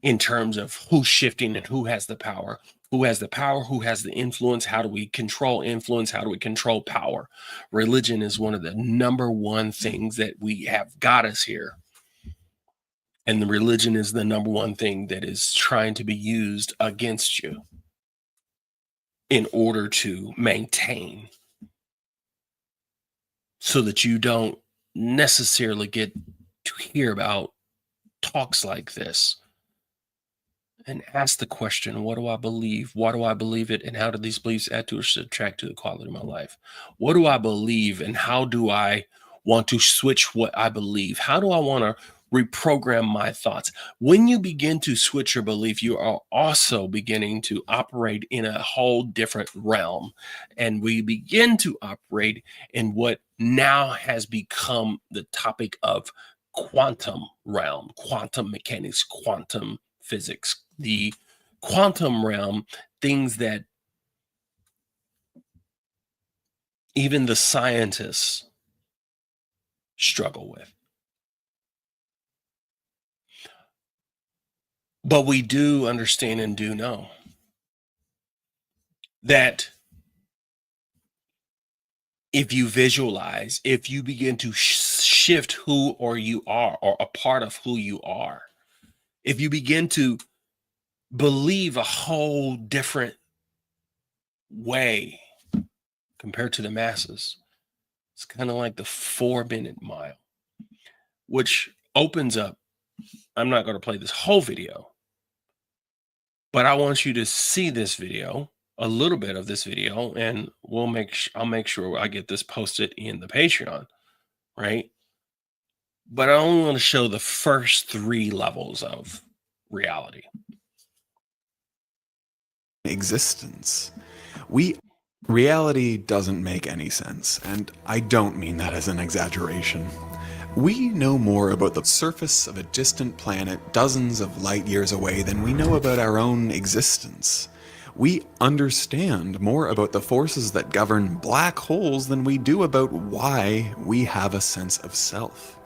S2: in terms of who's shifting and who has the power, who has the influence. How do we control influence? How do we control power? Religion is one of the number one things that we have got us here. And the religion is the number one thing that is trying to be used against you in order to maintain, so that you don't necessarily get to hear about talks like this and ask the question, what do I believe? Why do I believe it? And how do these beliefs add to or subtract to the quality of my life? What do I believe? And how do I want to switch what I believe? How do I want to reprogram my thoughts? When you begin to switch your belief, you are also beginning to operate in a whole different realm. And we begin to operate in what now has become the topic of quantum realm, quantum mechanics, quantum physics, the quantum realm, things that even the scientists struggle with. But we do understand and do know that if you visualize, if you begin to shift who or you are, or a part of who you are, if you begin to believe a whole different way compared to the masses, it's kind of like the 4-minute mile, which opens up. I'm not going to play this whole video, but I want you to see this video, a little bit of this video, and I'll make sure I get this posted in the Patreon, right? But I only want to show the first 3 levels of reality.
S12: Existence. Reality doesn't make any sense, and I don't mean that as an exaggeration. We know more about the surface of a distant planet dozens of light years away than we know about our own existence. We understand more about the forces that govern black holes than we do about why we have a sense of self.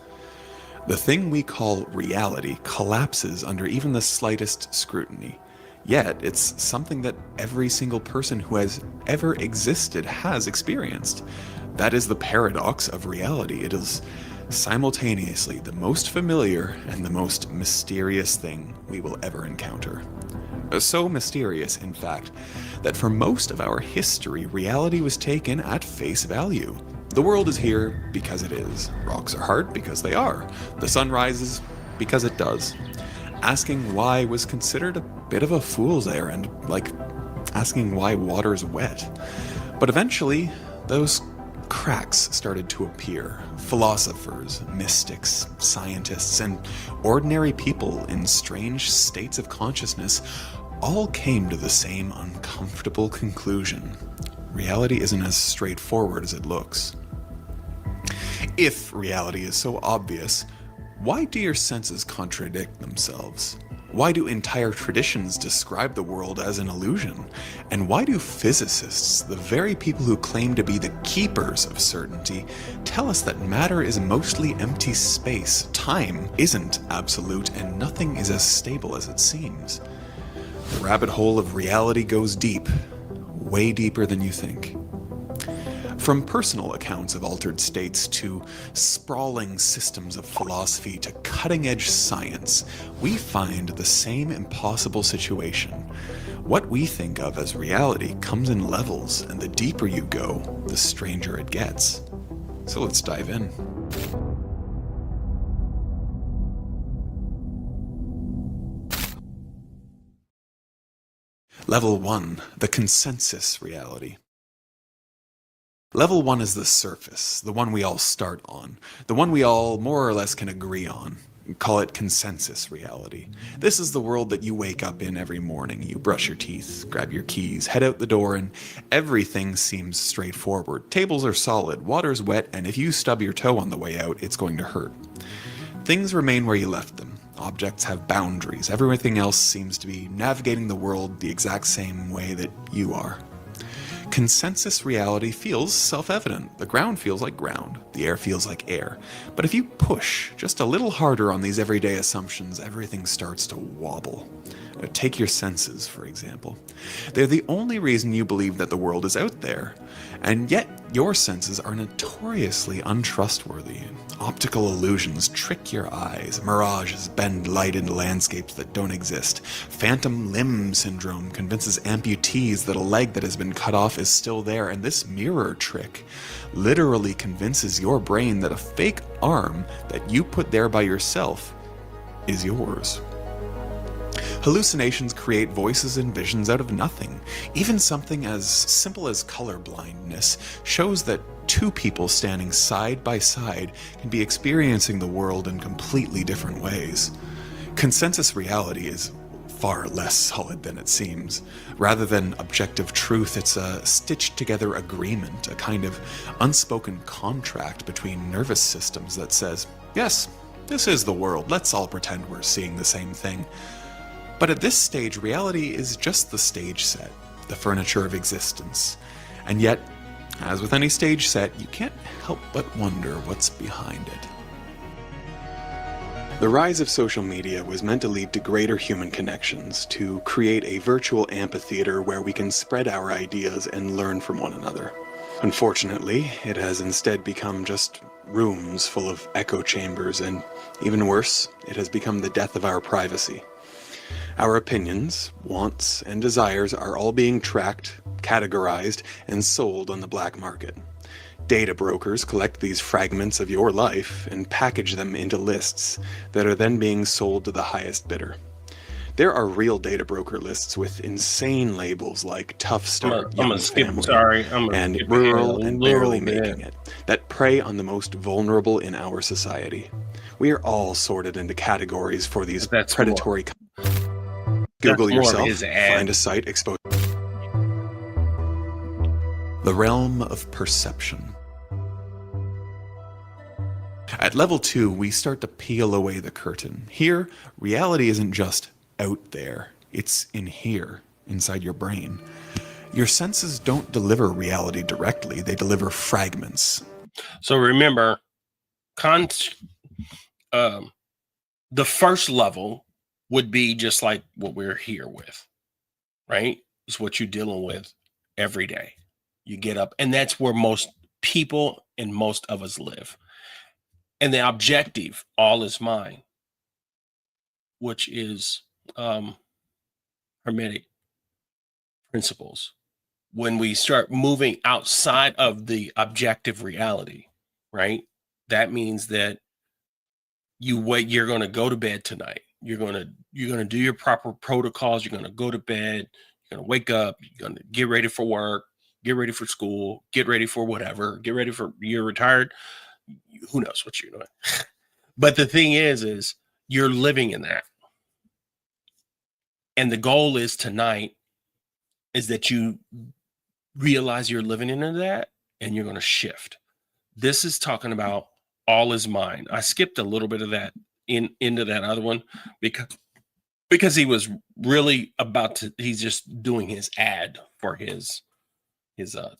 S12: The thing we call reality collapses under even the slightest scrutiny. Yet, it's something that every single person who has ever existed has experienced. That is the paradox of reality. It is simultaneously the most familiar and the most mysterious thing we will ever encounter. So mysterious, in fact, that for most of our history, reality was taken at face value. The world is here because it is. Rocks are hard because they are. The sun rises because it does. Asking why was considered a bit of a fool's errand, like asking why water's wet. But eventually, those cracks started to appear. Philosophers, mystics, scientists, and ordinary people in strange states of consciousness all came to the same uncomfortable conclusion. Reality isn't as straightforward as it looks. If reality is so obvious, why do your senses contradict themselves? Why do entire traditions describe the world as an illusion? And why do physicists, the very people who claim to be the keepers of certainty, tell us that matter is mostly empty space, time isn't absolute, and nothing is as stable as it seems? The rabbit hole of reality goes deep, way deeper than you think. From personal accounts of altered states to sprawling systems of philosophy to cutting-edge science, we find the same impossible situation. What we think of as reality comes in levels, and the deeper you go, the stranger it gets. So let's dive in. Level 1, the consensus reality. Level 1 is the surface, the one we all start on, the one we all more or less can agree on. Call it consensus reality. This is the world that you wake up in every morning. You brush your teeth, grab your keys, head out the door, and everything seems straightforward. Tables are solid, water's wet, and if you stub your toe on the way out, it's going to hurt. Things remain where you left them. Objects have boundaries. Everything else seems to be navigating the world the exact same way that you are. Consensus reality feels self-evident. The ground feels like ground. The air feels like air. But if you push just a little harder on these everyday assumptions, everything starts to wobble. Take your senses, for example. They're the only reason you believe that the world is out there. And yet, your senses are notoriously untrustworthy. Optical illusions trick your eyes. Mirages bend light into landscapes that don't exist. Phantom limb syndrome convinces amputees that a leg that has been cut off is still there. And this mirror trick literally convinces your brain that a fake arm that you put there by yourself is yours. Hallucinations create voices and visions out of nothing. Even something as simple as color blindness shows that two people standing side by side can be experiencing the world in completely different ways. Consensus reality is far less solid than it seems. Rather than objective truth, it's a stitched together agreement, a kind of unspoken contract between nervous systems that says, yes, this is the world, let's all pretend we're seeing the same thing. But at this stage, reality is just the stage set, the furniture of existence. And yet, as with any stage set, you can't help but wonder what's behind it. The rise of social media was meant to lead to greater human connections, to create a virtual amphitheater where we can spread our ideas and learn from one another. Unfortunately, it has instead become just rooms full of echo chambers, and even worse, it has become the death of our privacy. Our opinions, wants, and desires are all being tracked, categorized, and sold on the black market. Data brokers collect these fragments of your life and package them into lists that are then being sold to the highest bidder. There are real data broker lists with insane labels like tough start, young family, and rural and barely making it, that prey on the most vulnerable in our society. We are all sorted into categories for these predatory. Google yourself, find a site exposed. The realm of perception. At level 2, we start to peel away the curtain. Here, reality isn't just out there, it's in here, inside your brain. Your senses don't deliver reality directly, they deliver fragments.
S2: So remember, the first level would be just like what we're here with, right? It's what you're dealing with every day. You get up, and that's where most people and most of us live. And the objective, all is mine, which is Hermetic principles. When we start moving outside of the objective reality, right? That means that you're going to go to bed tonight. You're going to do your proper protocols. You're going to go to bed. You're going to wake up. You're going to get ready for work, get ready for school, get ready for whatever, get ready for, you're retired. Who knows what you're doing. But the thing is you're living in that. And the goal is tonight is that you realize you're living into that and you're going to shift. This is talking about all is mine. I skipped a little bit of that into that other one because he was really he's just doing his ad for his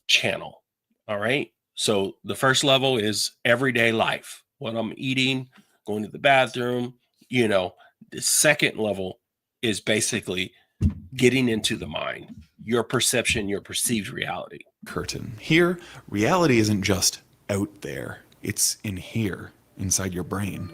S2: channel. All right. So the first level is everyday life, what I'm eating, going to the bathroom, The second level is basically getting into the mind, your perception, your perceived reality.
S12: Curtain. Here, reality isn't just out there. It's in here, inside your brain.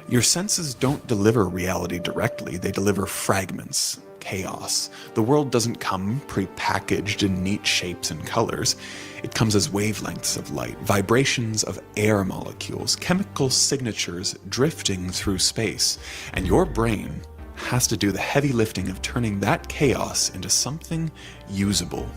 S12: Your senses don't deliver reality directly. They deliver fragments, chaos. The world doesn't come pre-packaged in neat shapes and colors. It comes as wavelengths of light, vibrations of air molecules, chemical signatures drifting through space. And your brain has to do the heavy lifting of turning that chaos into something usable.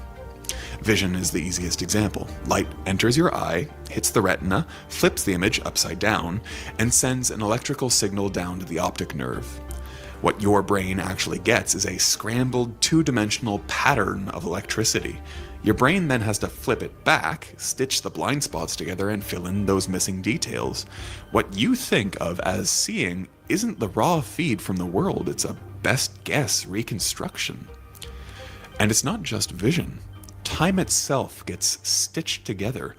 S12: Vision is the easiest example. Light enters your eye, hits the retina, flips the image upside down, and sends an electrical signal down to the optic nerve. What your brain actually gets is a scrambled two-dimensional pattern of electricity. Your brain then has to flip it back, stitch the blind spots together, and fill in those missing details. What you think of as seeing isn't the raw feed from the world, it's a best guess reconstruction. And it's not just vision. Time itself gets stitched together.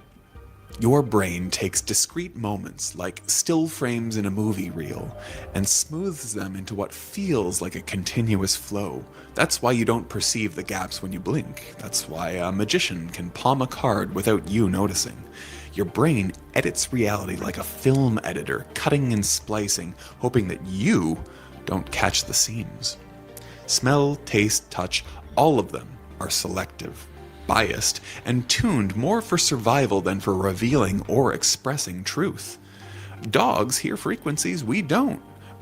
S12: Your brain takes discrete moments, like still frames in a movie reel, and smooths them into what feels like a continuous flow. That's why you don't perceive the gaps when you blink. That's why a magician can palm a card without you noticing. Your brain edits reality like a film editor, cutting and splicing, hoping that you don't catch the seams. Smell, taste, touch, all of them are selective, biased, and tuned more for survival than for revealing or expressing truth. Dogs hear frequencies we don't.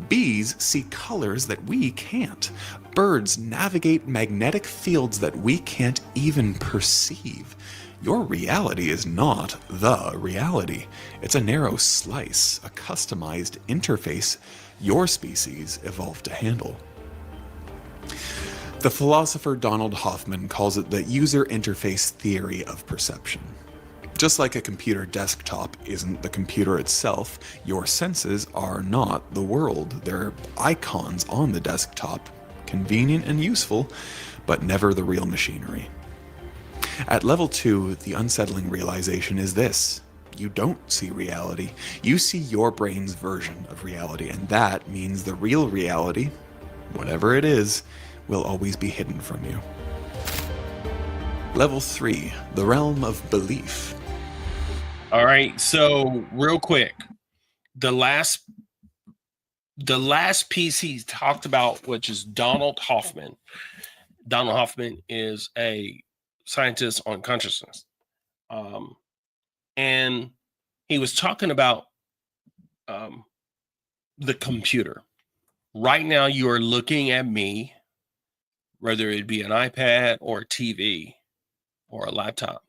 S12: Bees see colors that we can't. Birds navigate magnetic fields that we can't even perceive. Your reality is not the reality. It's a narrow slice, a customized interface your species evolved to handle. The philosopher Donald Hoffman calls it the user interface theory of perception. Just like a computer desktop isn't the computer itself, your senses are not the world. They're icons on the desktop, convenient and useful, but never the real machinery. At level 2, the unsettling realization is this: you don't see reality. You see your brain's version of reality, and that means the real reality, whatever it is, will always be hidden from you. Level 3, the realm of belief.
S2: All right, so real quick, the last piece he talked about, which is Donald Hoffman. Donald Hoffman is a scientist on consciousness. And he was talking about the computer. Right now, you are looking at me, whether it be an iPad or a TV or a laptop.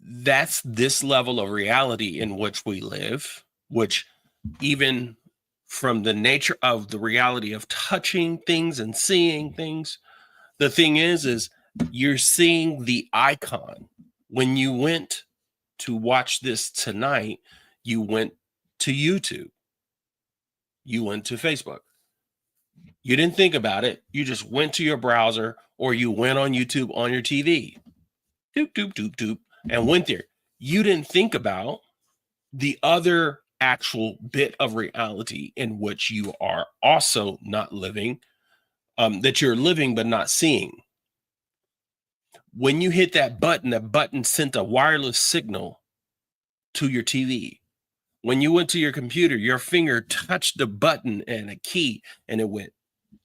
S2: That's this level of reality in which we live, which even from the nature of the reality of touching things and seeing things, the thing is you're seeing the icon. When you went to watch this tonight, you went to YouTube. You went to Facebook. You didn't think about it. You just went to your browser or you went on YouTube on your TV. Doop, doop, doop, doop, and went there. You didn't think about the other actual bit of reality in which you are also not living, that you're living but not seeing. When you hit that button sent a wireless signal to your TV. When you went to your computer, your finger touched the button and a key, and it went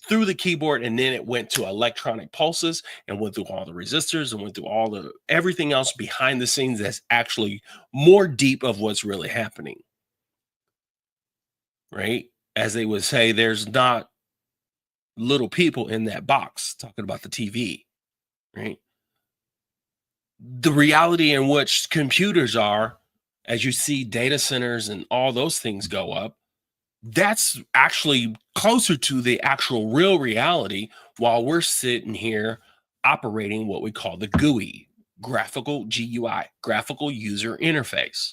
S2: through the keyboard, and then it went to electronic pulses and went through all the resistors and went through all the everything else behind the scenes that's actually more deep of what's really happening. Right? As they would say, there's not little people in that box, talking about the TV, right? The reality in which computers are, as you see data centers and all those things go up, that's actually closer to the actual real reality, while we're sitting here operating what we call the GUI, GUI, graphical user interface.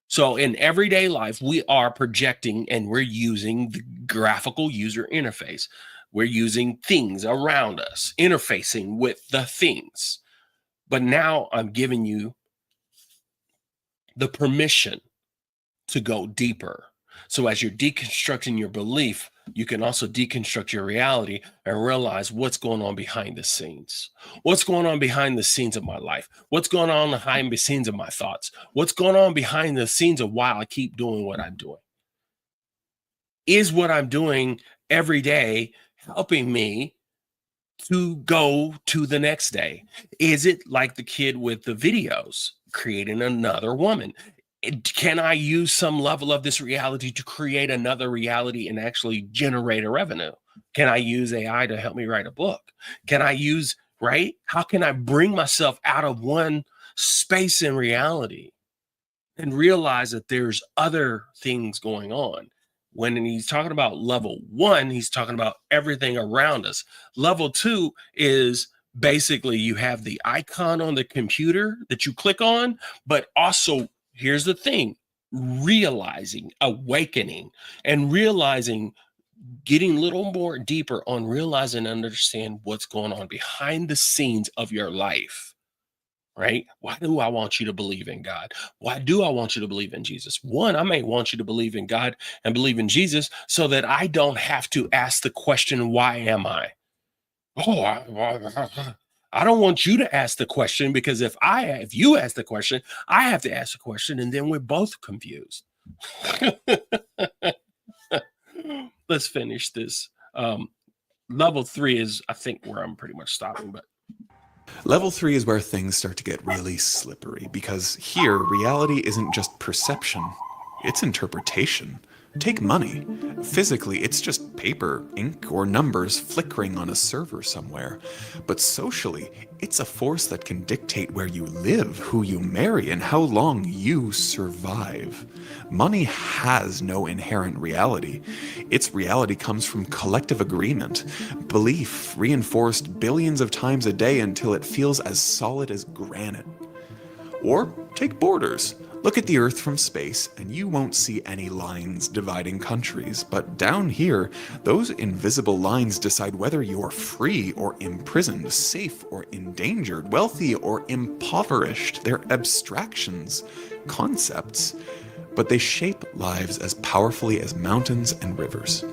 S2: So in everyday life, we are projecting and we're using the graphical user interface. We're using things around us, interfacing with the things. But now I'm giving you the permission to go deeper. So as you're deconstructing your belief, you can also deconstruct your reality and realize what's going on behind the scenes. What's going on behind the scenes of my life? What's going on behind the scenes of my thoughts? What's going on behind the scenes of why I keep doing what I'm doing? Is what I'm doing every day helping me to go to the next day? Is it like the kid with the videos, creating another woman? Can I use some level of this reality to create another reality and actually generate a revenue? Can I use AI to help me write a book? Can I use, right? How can I bring myself out of one space in reality and realize that there's other things going on? When he's talking about level 1, he's talking about everything around us. Level 2 is basically you have the icon on the computer that you click on, but also here's the thing, realizing, awakening, and realizing, getting a little more deeper on realizing and understand what's going on behind the scenes of your life, right? Why do I want you to believe in God? Why do I want you to believe in Jesus? One, I may want you to believe in God and believe in Jesus so that I don't have to ask the question, why am I? I don't want you to ask the question, because if you ask the question, I have to ask the question, and then we're both confused. Let's finish this. Level 3 is, I think, where I'm pretty much stopping. But
S12: Level 3 is where things start to get really slippery, because here reality isn't just perception, it's interpretation. Take money. Physically, it's just paper, ink, or numbers flickering on a server somewhere. But socially, it's a force that can dictate where you live, who you marry, and how long you survive. Money has no inherent reality. Its reality comes from collective agreement, belief reinforced billions of times a day until it feels as solid as granite. Or take borders. Look at the Earth from space, and you won't see any lines dividing countries. But down here, those invisible lines decide whether you're free or imprisoned, safe or endangered, wealthy or impoverished. They're abstractions, concepts, but they shape lives as powerfully as mountains and rivers.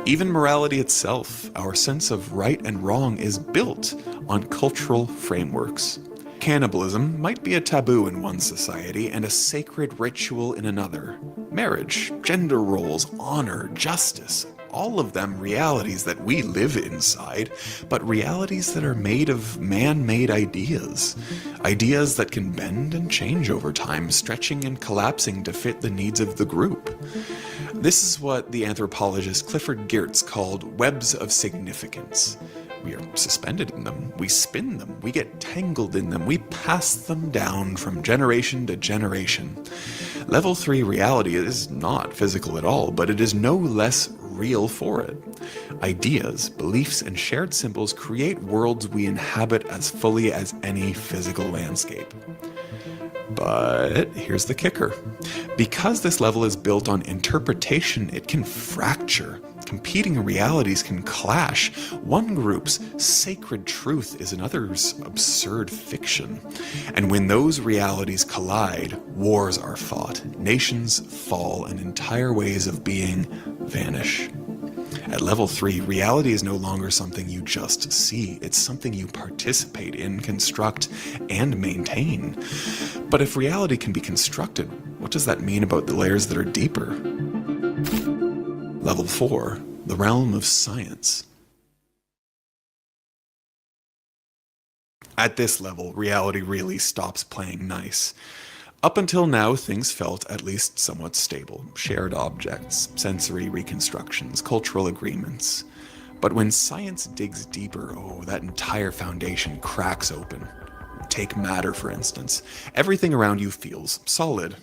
S12: Even morality itself, our sense of right and wrong, is built on cultural frameworks. Cannibalism might be a taboo in one society and a sacred ritual in another. Marriage, gender roles, honor, justice, all of them realities that we live inside, but realities that are made of man-made ideas. Ideas that can bend and change over time, stretching and collapsing to fit the needs of the group. This is what the anthropologist Clifford Geertz called webs of significance. We are suspended in them, we spin them, we get tangled in them, we pass them down from generation to generation. Level 3 reality is not physical at all, but it is no less real for it. Ideas, beliefs, and shared symbols create worlds we inhabit as fully as any physical landscape. But here's the kicker. Because this level is built on interpretation, it can fracture. Competing realities can clash. One group's sacred truth is another's absurd fiction. And when those realities collide, wars are fought, nations fall, and entire ways of being vanish. At level 3, reality is no longer something you just see. It's something you participate in, construct, and maintain. But if reality can be constructed, what does that mean about the layers that are deeper? Level 4, the realm of science. At this level, reality really stops playing nice. Up until now, things felt at least somewhat stable. Shared objects, sensory reconstructions, cultural agreements. But when science digs deeper, that entire foundation cracks open. Take matter, for instance. Everything around you feels solid.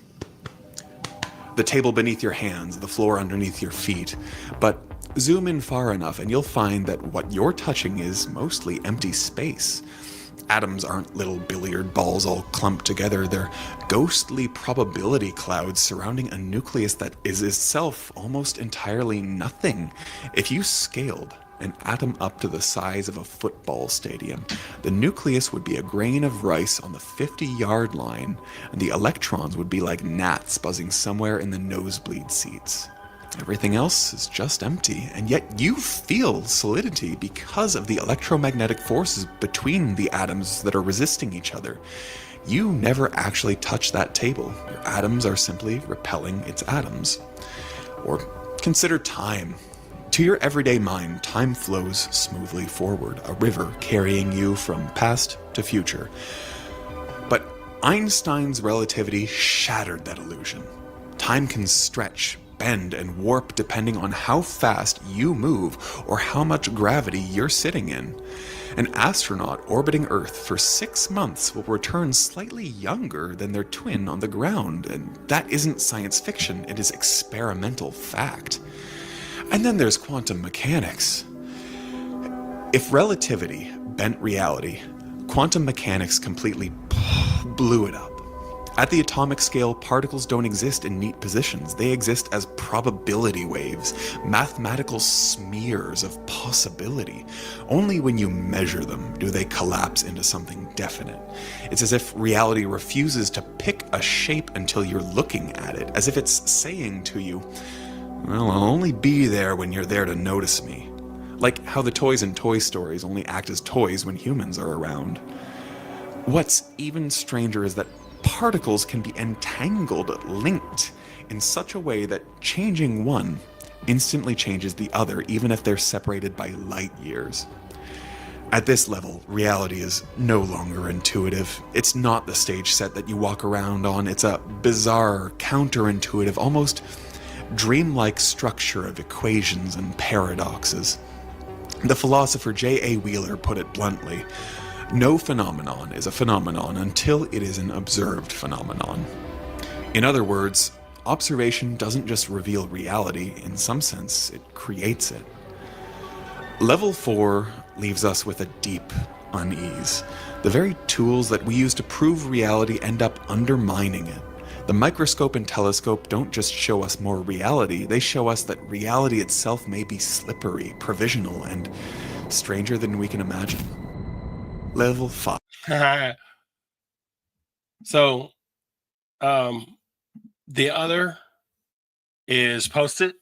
S12: The table beneath your hands, the floor underneath your feet. But zoom in far enough and you'll find that what you're touching is mostly empty space. Atoms aren't little billiard balls all clumped together. They're ghostly probability clouds surrounding a nucleus that is itself almost entirely nothing. If you scaled an atom up to the size of a football stadium, the nucleus would be a grain of rice on the 50-yard line, and the electrons would be like gnats buzzing somewhere in the nosebleed seats. Everything else is just empty, and yet you feel solidity because of the electromagnetic forces between the atoms that are resisting each other. You never actually touch that table. Your atoms are simply repelling its atoms. Or consider time. To your everyday mind, time flows smoothly forward, a river carrying you from past to future. But Einstein's relativity shattered that illusion. Time can stretch, bend, and warp depending on how fast you move or how much gravity you're sitting in. An astronaut orbiting Earth for 6 months will return slightly younger than their twin on the ground, and that isn't science fiction, it is experimental fact. And then there's quantum mechanics. If relativity bent reality, quantum mechanics completely blew it up. At the atomic scale, particles don't exist in neat positions. They exist as probability waves, mathematical smears of possibility. Only when you measure them do they collapse into something definite. It's as if reality refuses to pick a shape until you're looking at it, as if it's saying to you, well, I'll only be there when you're there to notice me. Like how the toys in Toy Stories only act as toys when humans are around. What's even stranger is that particles can be entangled, linked, in such a way that changing one instantly changes the other, even if they're separated by light years. At this level, reality is no longer intuitive. It's not the stage set that you walk around on. It's a bizarre, counterintuitive, almost dreamlike structure of equations and paradoxes. The philosopher J.A. Wheeler put it bluntly, no phenomenon is a phenomenon until it is an observed phenomenon. In other words, observation doesn't just reveal reality, in some sense, it creates it. Level 4 leaves us with a deep unease. The very tools that we use to prove reality end up undermining it. The microscope and telescope don't just show us more reality, they show us that reality itself may be slippery, provisional, and stranger than we can imagine. Level 5.
S2: So, the other is post it,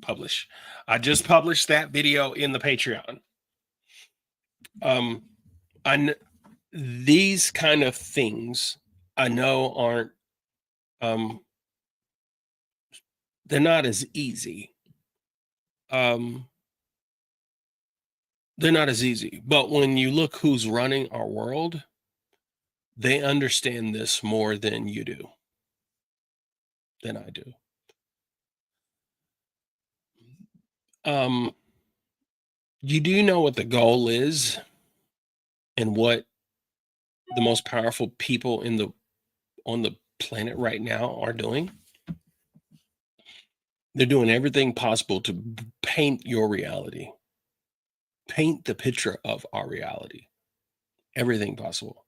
S2: publish. I just published that video in the Patreon. These kind of things I know aren't, they're not as easy. They're not as easy, but when you look who's running our world, they understand this more than you do, than I do. You do know what the goal is and what the most powerful people on the planet right now are doing? They're doing everything possible to paint your reality, paint the picture of our reality, everything possible.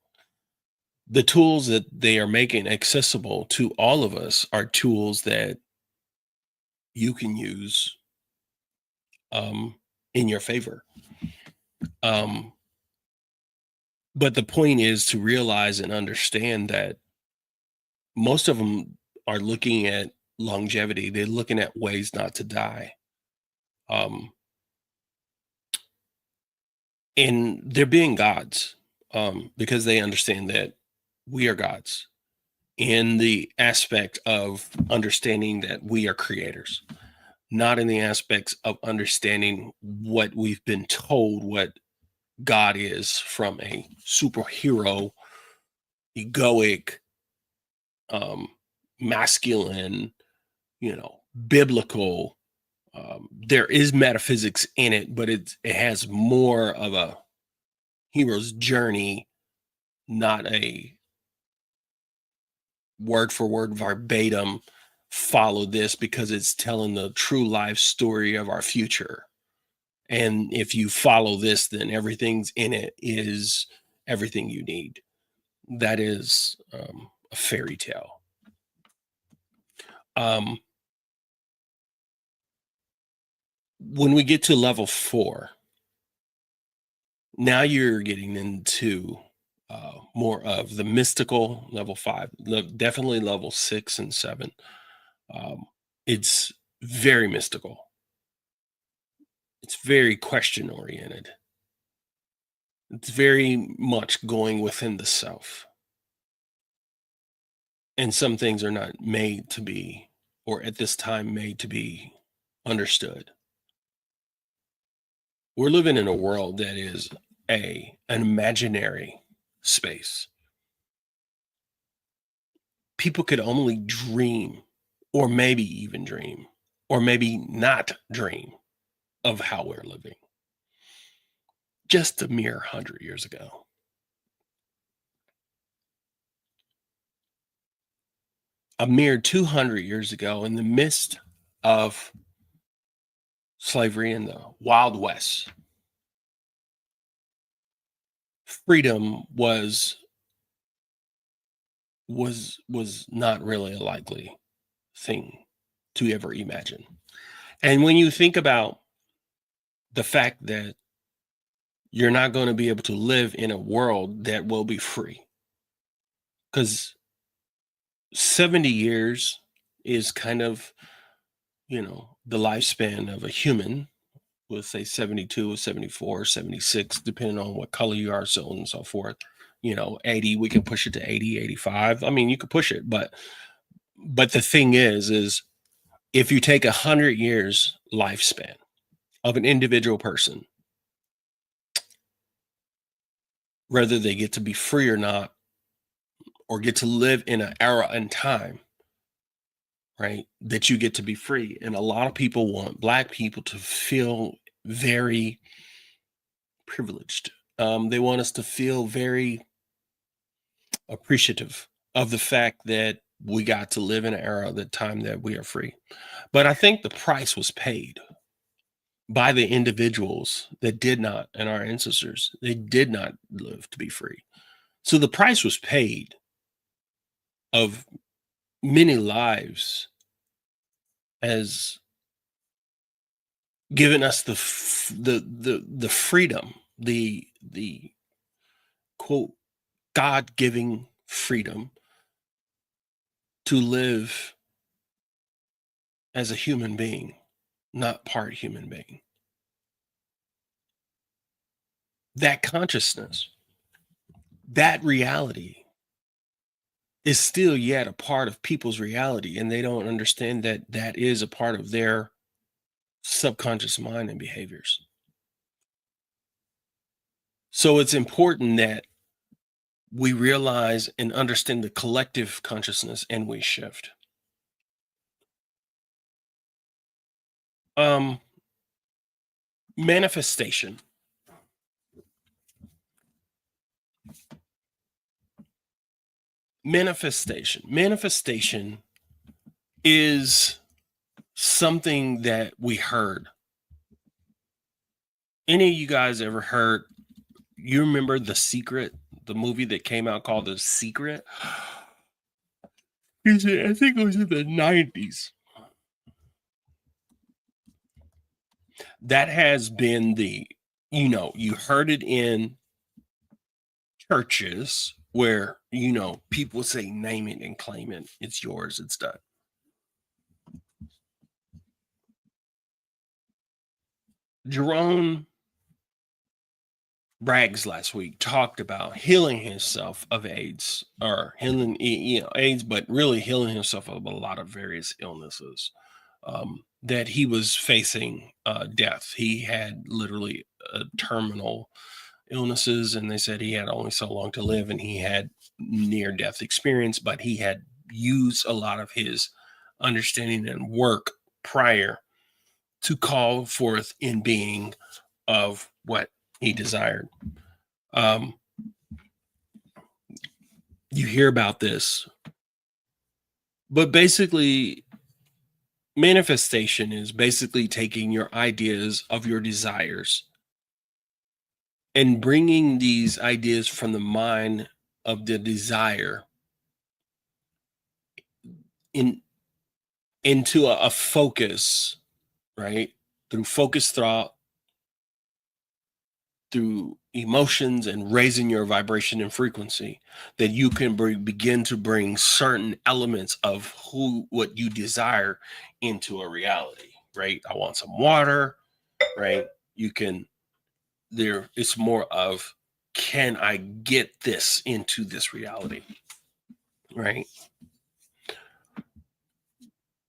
S2: The tools that they are making accessible to all of us are tools that you can use in your favor. But the point is to realize and understand that most of them are looking at longevity. They're looking at ways not to die. And they're being gods because they understand that we are gods in the aspect of understanding that we are creators, not in the aspects of understanding what we've been told what God is from a superhero, egoic, masculine, biblical. There is metaphysics in it, but it has more of a hero's journey, not a word for word verbatim follow this because it's telling the true life story of our future. And if you follow this, then everything's in it is everything you need. That is a fairy tale. When we get to level 4, now you're getting into more of the mystical. Level 5, definitely level 6 and 7. It's very mystical. It's very question oriented. It's very much going within the self. And some things are not made to be, or at this time made to be understood. We're living in a world that is an imaginary space. People could only dream, or maybe even dream, or maybe not dream of how we're living just a mere 100 years ago. A mere 200 years ago, in the midst of slavery in the Wild West, freedom was not really a likely thing to ever imagine. And when you think about the fact that you're not going to be able to live in a world that will be free, because 70 years is kind of, the lifespan of a human. We'll say 72 or 74 or 76, depending on what color you are, so on and so forth. 80, we can push it to 80, 85. I mean, you could push it, but the thing is if you take 100 years lifespan of an individual person, whether they get to be free or not, or get to live in an era and time right? That you get to be free. And a lot of people want Black people to feel very privileged. They want us to feel very appreciative of the fact that we got to live in an era, the time that we are free. But I think the price was paid by the individuals that did not, and our ancestors, they did not live to be free. So the price was paid of many lives as giving us the freedom, the quote God-giving freedom to live as a human being, not part human being. That consciousness, that reality is still yet a part of people's reality, and they don't understand that that is a part of their subconscious mind and behaviors. So it's important that we realize and understand the collective consciousness and we shift. Manifestation. Manifestation is something that we heard. Any of you guys ever heard, you remember The Secret, the movie that came out called The Secret? I think it was in the 90s. That has been the, you heard it in churches where, people say, name it and claim it. It's yours. It's done. Jerome Braggs last week talked about healing himself of AIDS, or healing, AIDS, but really healing himself of a lot of various illnesses, that he was facing death. He had literally terminal illnesses, and they said he had only so long to live, and he had near-death experience, but he had used a lot of his understanding and work prior to call forth in being of what he desired. You hear about this, but basically manifestation is basically taking your ideas of your desires and bringing these ideas from the mind of the desire into a focus, right? Through focused thought, through emotions, and raising your vibration and frequency, that you can begin to bring certain elements of what you desire into a reality, right? I want some water, right? It's more of, can I get this into this reality, right?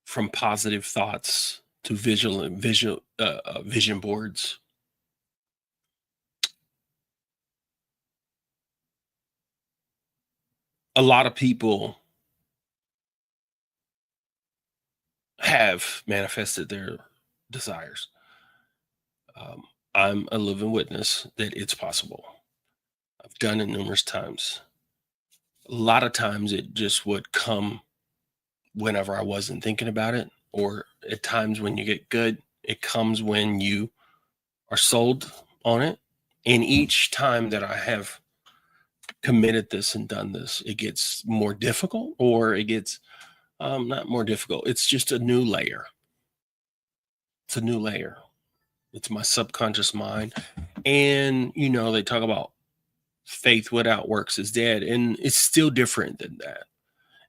S2: From positive thoughts to vision boards. A lot of people have manifested their desires. I'm a living witness that it's possible. I've done it numerous times. A lot of times it just would come whenever I wasn't thinking about it, or at times when you get good, it comes when you are sold on it. And each time that I have committed this and done this, it gets more difficult, or it gets not more difficult. It's just a new layer. It's a new layer. It's my subconscious mind. And, they talk about faith without works is dead. And it's still different than that.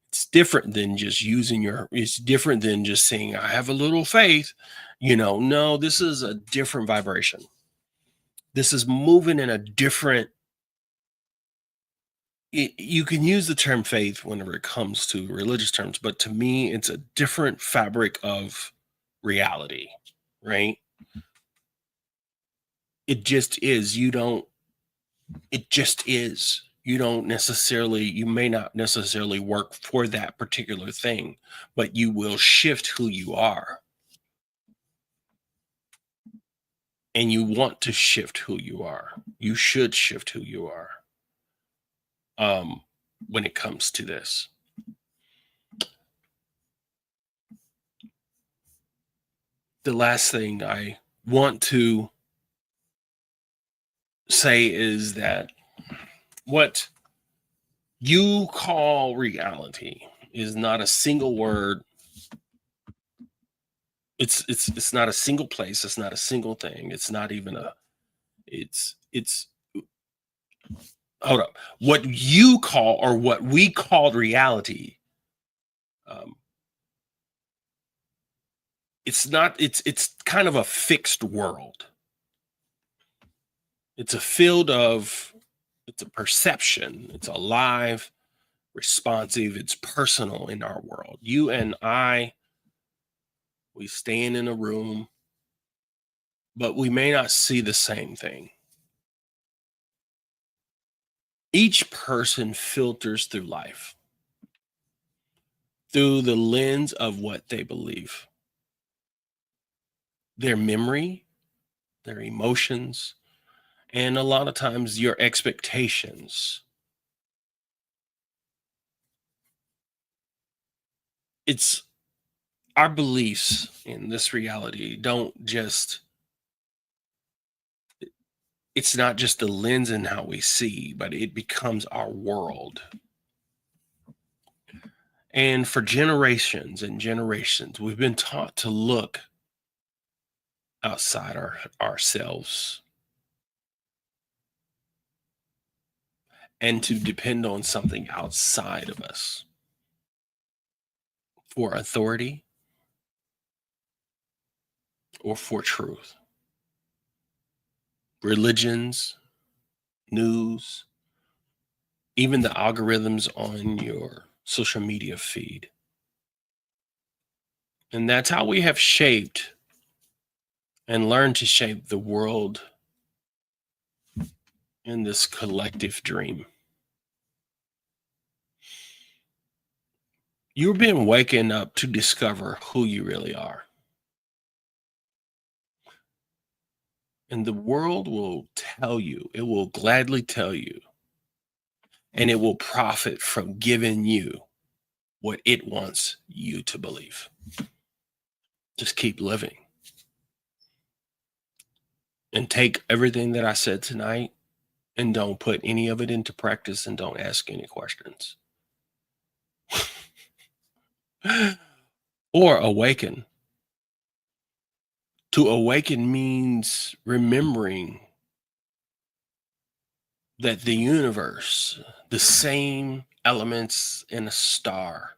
S2: It's different than just it's different than just saying, I have a little faith. No, this is a different vibration. This is moving in a different, you can use the term faith whenever it comes to religious terms, but to me, it's a different fabric of reality, right? It just is. It just is. you may not necessarily work for that particular thing, but you will shift who you are. And you want to shift who you are. You should shift who you are when it comes to this. The last thing I want to say is that what you call reality is not a single word. It's not a single place. It's not a single thing. It's not even it's hold up. What you call, or what we called reality, it's kind of a fixed world. It's a field of, it's a perception. It's alive, responsive. It's personal in our world. You and I, we stand in a room, but we may not see the same thing. Each person filters through life through the lens of what they believe. Their memory, their emotions, and a lot of times your expectations. It's our beliefs in this reality don't just, it's not just the lens in how we see, but it becomes our world. And for generations and generations, we've been taught to look outside ourselves and to depend on something outside of us for authority or for truth. Religions, news, even the algorithms on your social media feed. And that's how we have shaped and learned to shape the world in this collective dream. You've been waking up to discover who you really are. And the world will tell you, it will gladly tell you, and it will profit from giving you what it wants you to believe. Just keep living. And take everything that I said tonight and don't put any of it into practice and don't ask any questions. Or awaken. To awaken means remembering that the universe, the same elements in a star,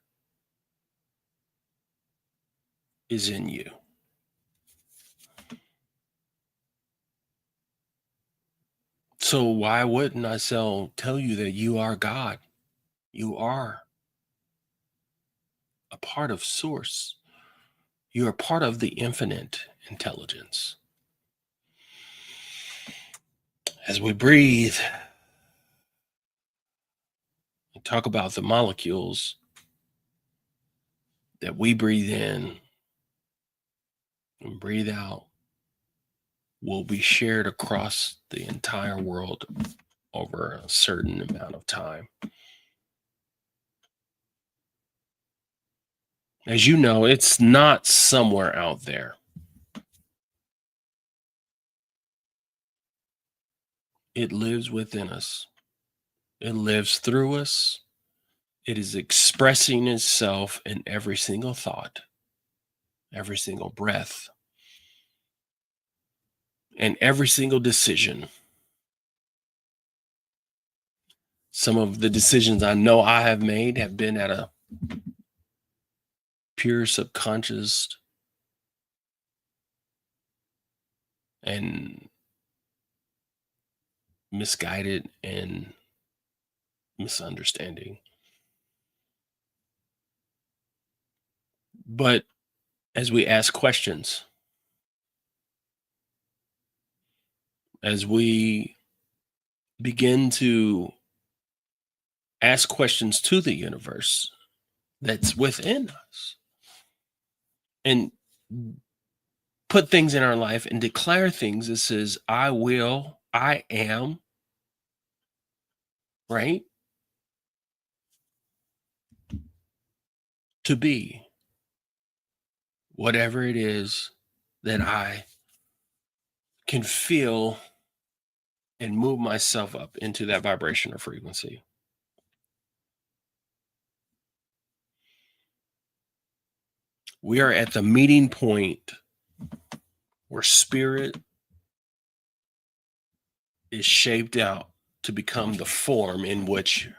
S2: is in you. So why wouldn't I tell you that you are God? You are a part of Source. You are part of the infinite intelligence. As we breathe and talk about the molecules that we breathe in and breathe out, will be shared across the entire world over a certain amount of time. As you know, it's not somewhere out there. It lives within us. It lives through us. It is expressing itself in every single thought, every single breath, and every single decision. Some of the decisions I know I have made have been at a pure subconscious and misguided and misunderstanding. But as we ask questions, as we begin to ask questions to the universe that's within us and put things in our life and declare things that says, I will, I am, right? To be whatever it is that I can feel and move myself up into that vibration or frequency. We are at the meeting point where spirit is shaped out to become the form in which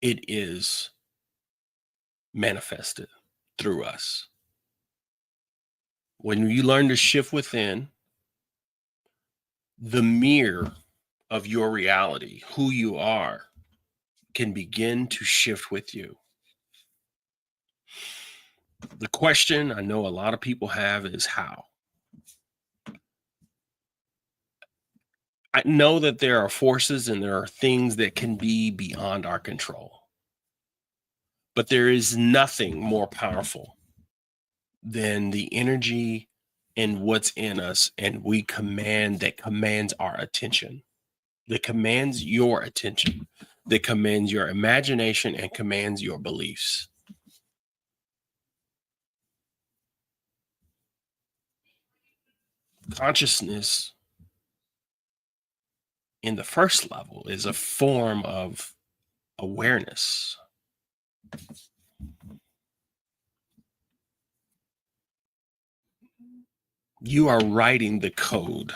S2: it is manifested through us. When you learn to shift within, the mirror of your reality, who you are, can begin to shift with you. The question I know a lot of people have is how. I know that there are forces and there are things that can be beyond our control. But there is nothing more powerful than the energy and what's in us, and that commands our attention, that commands your attention, that commands your imagination and commands your beliefs. Consciousness in the first level is a form of awareness. You are writing the code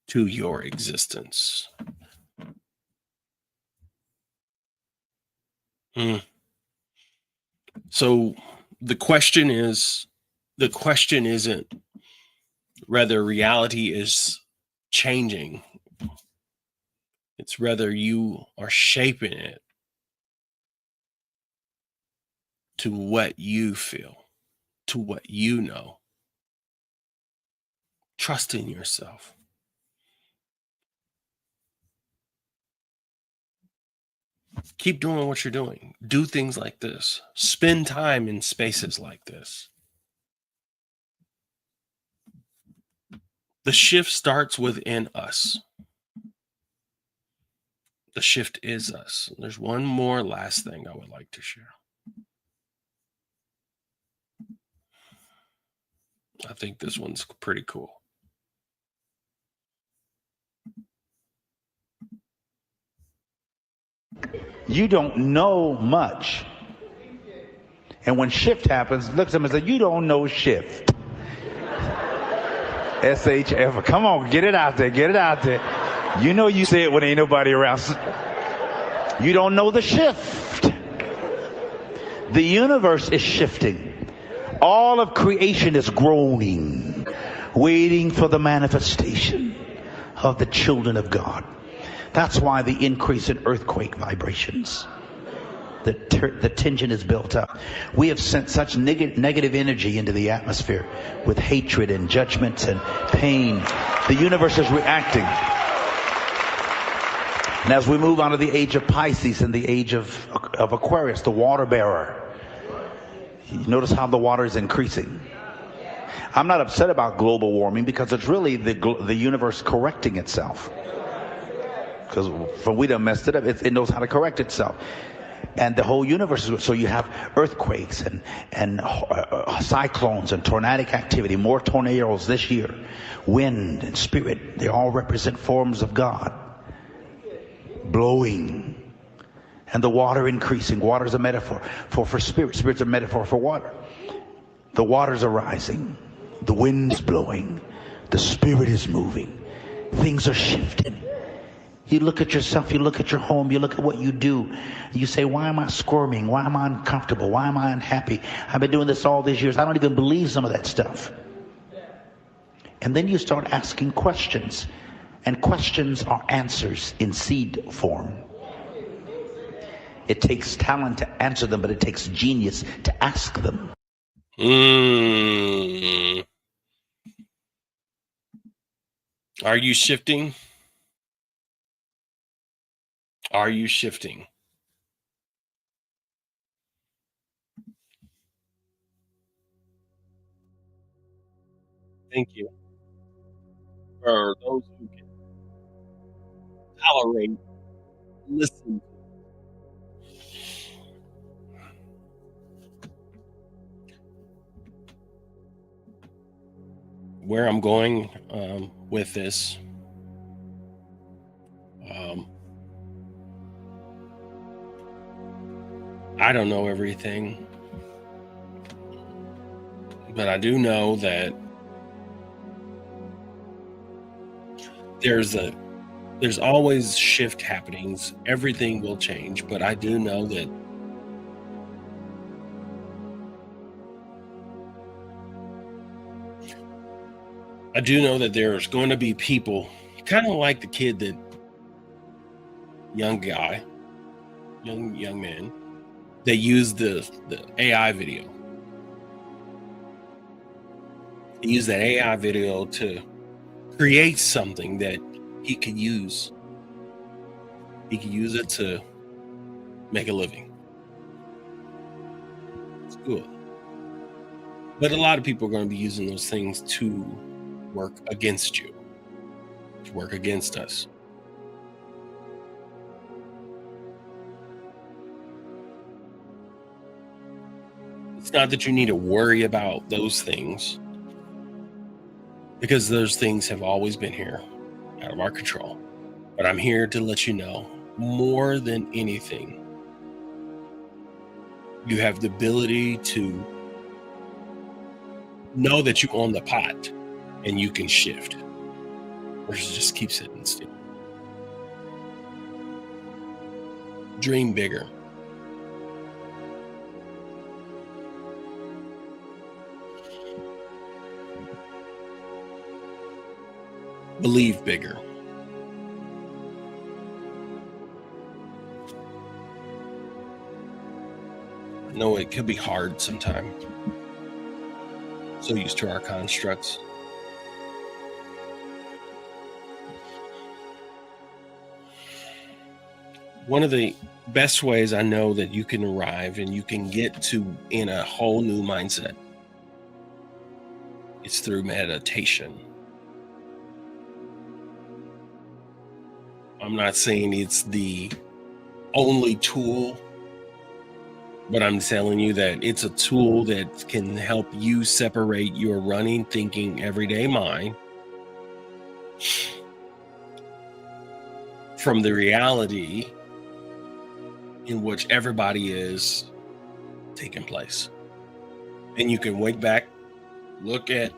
S2: to your existence. So the question isn't whether reality is changing. It's whether you are shaping it to what you feel, to what you know. Trust in yourself. Keep doing what you're doing. Do things like this. Spend time in spaces like this. The shift starts within us. The shift is us. There's one more last thing I would like to share. I think this one's pretty cool.
S13: You don't know much. And when shift happens, look at them and say, you don't know shift. SHF. Come on, get it out there. Get it out there. You know you say it when ain't nobody around. You don't know the shift. The universe is shifting. All of creation is groaning, waiting for the manifestation of the children of God. That's why the increase in earthquake vibrations. The tension is built up. We have sent such negative energy into the atmosphere with hatred and judgment and pain. The universe is reacting. And as we move on to the age of Pisces and the age of Aquarius, the water bearer, you notice how the water is increasing. I'm not upset about global warming because it's really the universe correcting itself. Because when we done messed it up, it knows how to correct itself. And the whole universe is, so you have earthquakes and cyclones and tornadic activity, more tornadoes this year. Wind and spirit, they all represent forms of God. Blowing. And the water increasing. Water is a metaphor for spirit. Spirit's a metaphor for water. The waters are rising. The wind is blowing. The spirit is moving. Things are shifting. You look at yourself, you look at your home, you look at what you do. You say, why am I squirming? Why am I uncomfortable? Why am I unhappy? I've been doing this all these years. I don't even believe some of that stuff. And then you start asking questions. And questions are answers in seed form. It takes talent to answer them, but it takes genius to ask them.
S2: Are you shifting? Are you shifting? Thank you for those who can tolerate, listen. Where I'm going with this, I don't know everything, but I do know that there's always shift happenings. Everything will change, but I do know that there's going to be people kind of like the kid, that young man that used the AI video. He used that AI video to create something that he could use. He could use it to make a living. It's good. But a lot of people are going to be using those things to work against you, to work against us. It's not that you need to worry about those things, because those things have always been here, out of our control. But I'm here to let you know, more than anything, you have the ability to know that you own the pot and you can shift, versus just keep sitting still. Dream bigger. Believe bigger. I know it could be hard sometimes. So used to our constructs. One of the best ways I know that you can arrive and you can get to in a whole new mindset is through meditation. I'm not saying it's the only tool, but I'm telling you that it's a tool that can help you separate your running, thinking, everyday mind from the reality in which everybody is taking place. And you can wake back, look at,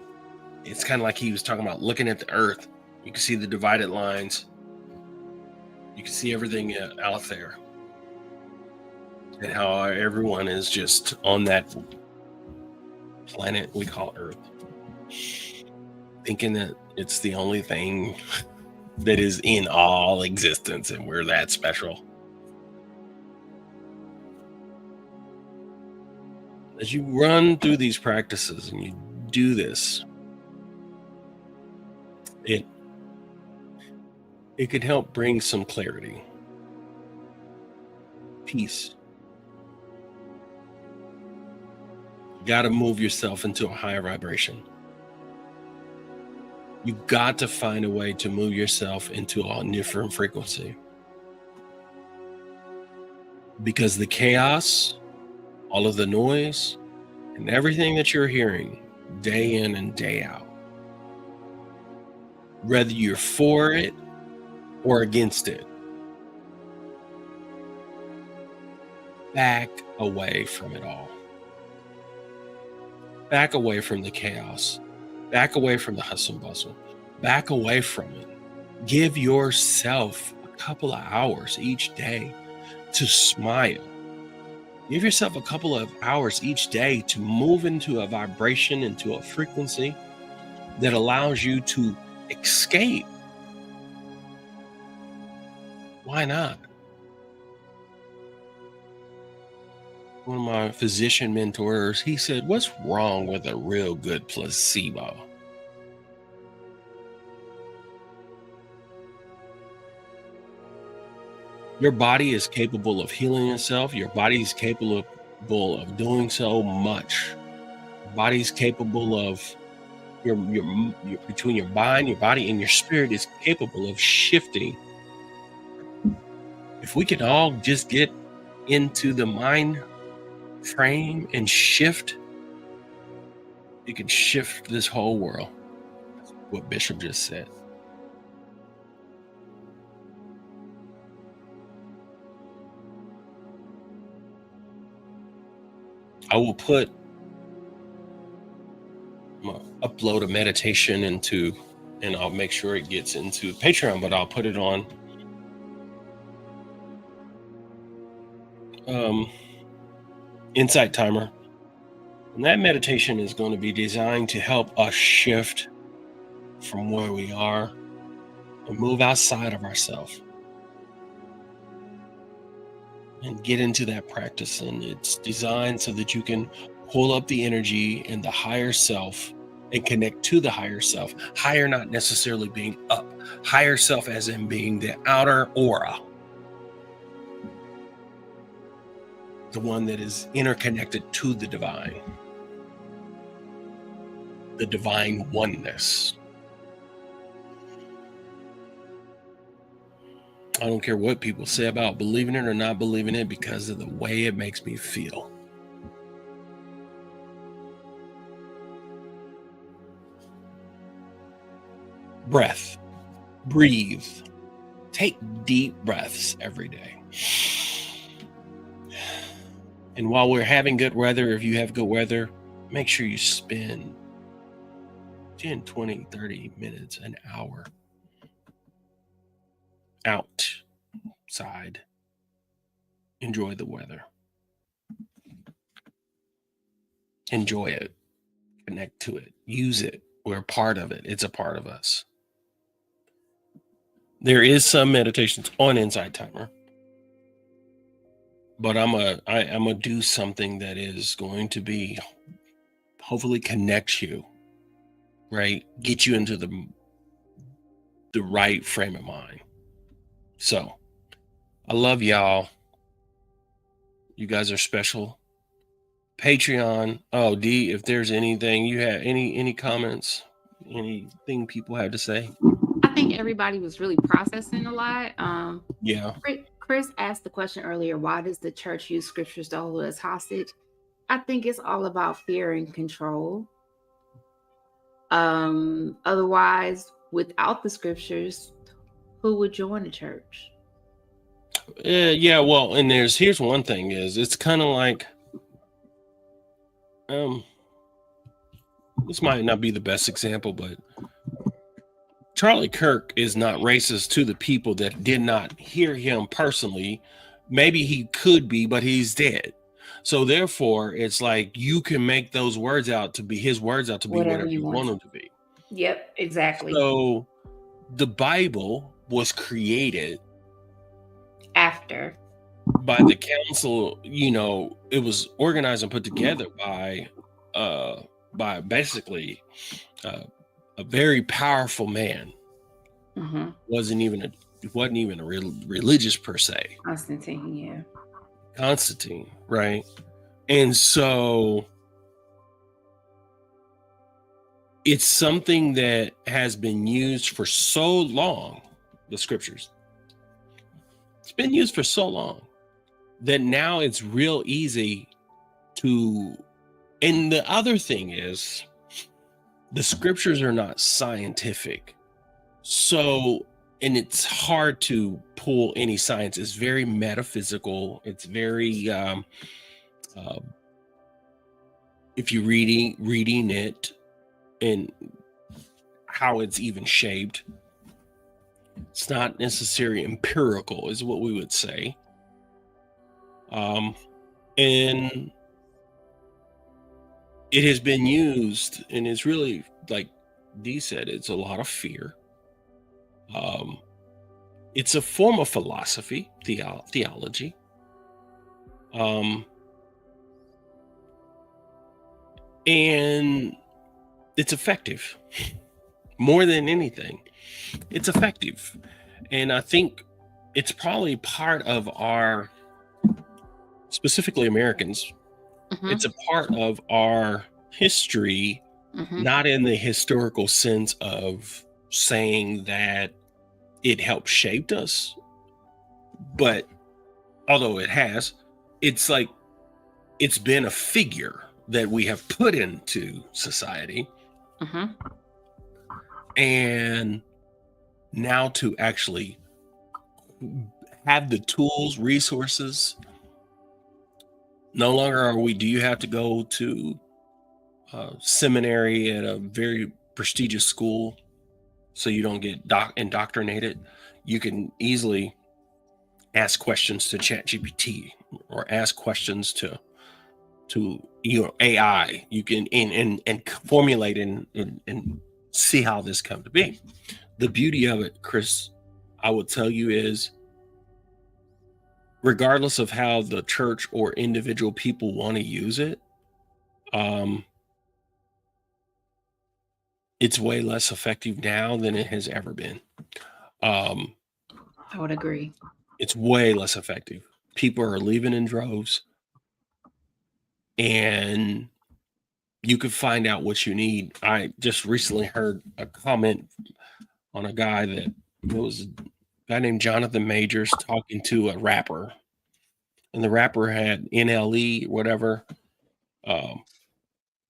S2: it's kind of like he was talking about looking at the earth. You can see the divided lines. You can see everything out there, and how everyone is just on that planet we call Earth, thinking that it's the only thing that is in all existence and we're that special. As you run through these practices and you do this, it could help bring some clarity, peace. You got to move yourself into a higher vibration. You got to find a way to move yourself into a different frequency. Because the chaos, all of the noise, and everything that you're hearing day in and day out, whether you're for it or against it, back away from it all. Back away from the chaos. Back away from the hustle and bustle. Back away from it. Give yourself a couple of hours each day to smile. Give yourself a couple of hours each day to move into a vibration, into a frequency that allows you to escape. Why not? One of my physician mentors, he said, what's wrong with a real good placebo? Your body is capable of healing itself. Your body is capable of doing so much. Your body is capable of your between your mind, your body, and your spirit is capable of shifting. If we can all just get into the mind frame and shift, it can shift this whole world. That's what Bishop just said. I will upload a meditation into, and I'll make sure it gets into Patreon, but I'll put it on Insight Timer. And that meditation is going to be designed to help us shift from where we are and move outside of ourselves and get into that practice. And it's designed so that you can pull up the energy in the higher self and connect to the higher self. Higher not necessarily being up, higher self as in being the outer aura, the one that is interconnected to the divine oneness. I don't care what people say about believing it or not believing it, because of the way it makes me feel. Breath. Breathe. Take deep breaths every day. And while we're having good weather, if you have good weather, make sure you spend 10, 20, 30 minutes, an hour outside. Enjoy the weather. Enjoy it. Connect to it. Use it. We're a part of it. It's a part of us. There is some meditations on Insight Timer, but I'm gonna do something that is going to be hopefully connect you, right? Get you into the right frame of mind. So I love y'all. You guys are special. Patreon. Oh, D, if there's anything you have, any comments, anything people have to say.
S3: I think everybody was really processing a lot.
S2: Yeah.
S3: Chris asked the question earlier, why does the church use scriptures to hold us hostage? I think it's all about fear and control. Otherwise, without the scriptures, who would join the church?
S2: Yeah, well, and here's one thing is it's kind of like this might not be the best example, but Charlie Kirk is not racist to the people that did not hear him personally. Maybe he could be, but he's dead. So therefore, it's like you can make those words out to be his words out to be whatever you want them to be.
S3: Yep, exactly.
S2: So the Bible was created
S3: after
S2: by the council. You know, it was organized and put together by basically a very powerful man.
S3: Mm-hmm.
S2: wasn't even a religious per se. Constantine, right? And so it's something that has been used for so long, the scriptures. It's been used for so long that now it's real easy to, and the other thing is the scriptures are not scientific. So, and it's hard to pull any science. It's very metaphysical. It's very, if you're reading it and how it's even shaped, it's not necessarily empirical, is what we would say. And it has been used, and it's really, like Dee said, it's a lot of fear. It's a form of philosophy, theology. And it's effective. More than anything, it's effective. And I think it's probably part of our, specifically Americans, it's a part of our history not in the historical sense of saying that it helped shaped us, but although it has, it's like it's been a figure that we have put into society. And now to actually have the tools, resources, no longer do you have to go to seminary at a very prestigious school so you don't get indoctrinated. You can easily ask questions to ChatGPT or ask questions to AI. You can and formulate and see how this come to be. The beauty of it, Chris, I will tell you, is regardless of how the church or individual people want to use it, it's way less effective now than it has ever been.
S3: I would agree.
S2: It's way less effective. People are leaving in droves, and you can find out what you need. I just recently heard a comment on a guy that was a guy named Jonathan Majors talking to a rapper, and the rapper had NLE, whatever.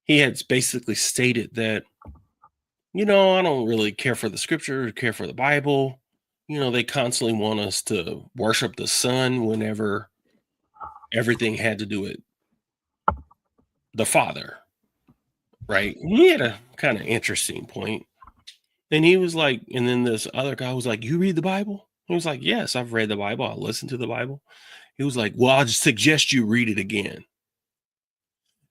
S2: He had basically stated that, I don't really care for the scripture, or care for the Bible. They constantly want us to worship the sun whenever everything had to do with the Father, right? He had a kind of interesting point. And he was like, and then this other guy was like, you read the Bible? He was like, yes, I've read the Bible. I listen to the Bible. He was like, well, I'll just suggest you read it again.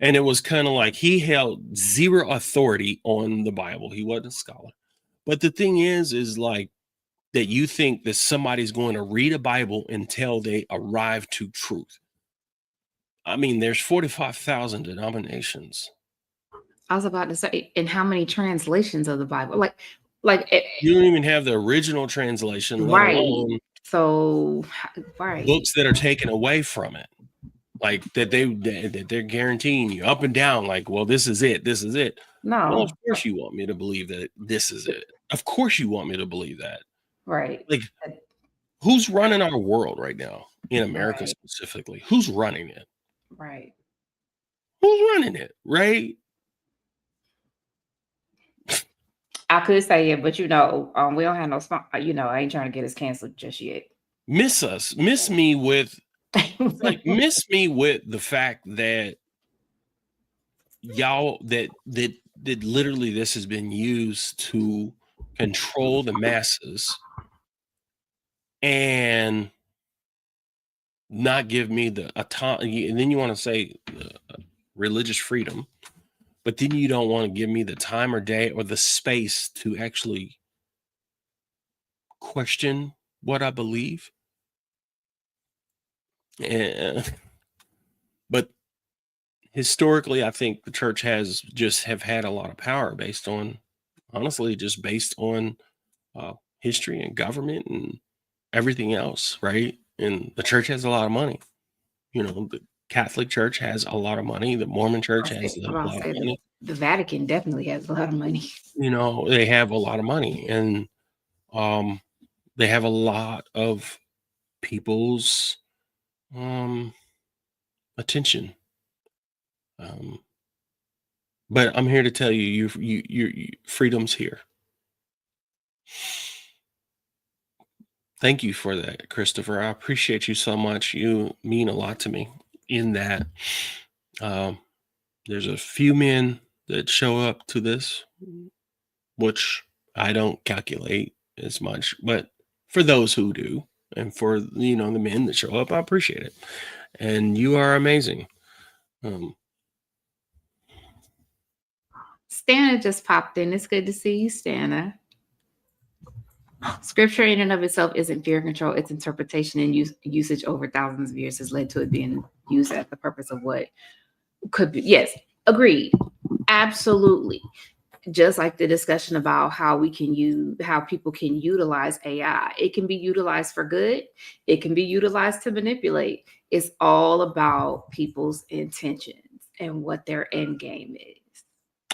S2: And it was kind of like he held zero authority on the Bible. He wasn't a scholar. But the thing is like that you think that somebody's going to read a Bible until they arrive to truth. I mean, there's 45,000 denominations.
S3: I was about to say, and how many translations of the Bible?
S2: You don't even have the original translation,
S3: right?
S2: Alone
S3: so, right,
S2: books that are taken away from it, like that they're guaranteeing you up and down. Like, well, this is it. This is it.
S3: No,
S2: well, of course you want me to believe that this is it. Of course you want me to believe that.
S3: Right.
S2: Like, who's running our world right now in America specifically? Who's running it?
S3: Right.
S2: Who's running it? Right.
S3: I could say it, but we don't have no sponsor. I ain't trying to get us canceled just yet.
S2: Miss me with the fact that y'all that literally this has been used to control the masses and not give me the autonomy. And then you want to say religious freedom, but then you don't want to give me the time or day or the space to actually question what I believe. But historically, I think the church have had a lot of power based on history and government and everything else, right? And the church has a lot of money. The Catholic Church has a lot of money. The Mormon Church has a lot of money.
S3: The Vatican definitely has a lot of money.
S2: They have a lot of money, and they have a lot of people's attention. But I'm here to tell you, your freedom's here. Thank you for that, Christopher. I appreciate you so much. You mean a lot to me in that there's a few men that show up to this, which I don't calculate as much, but for those who do, and for the men that show up, I appreciate it. And you are amazing.
S3: Stana just popped in. It's good to see you, Stana. Scripture in and of itself isn't fear control. Its interpretation and usage over thousands of years has led to it being used at the purpose of what could be. Yes, agreed. Absolutely. Just like the discussion about how people can utilize AI. It can be utilized for good. It can be utilized to manipulate. It's all about people's intentions and what their end game is.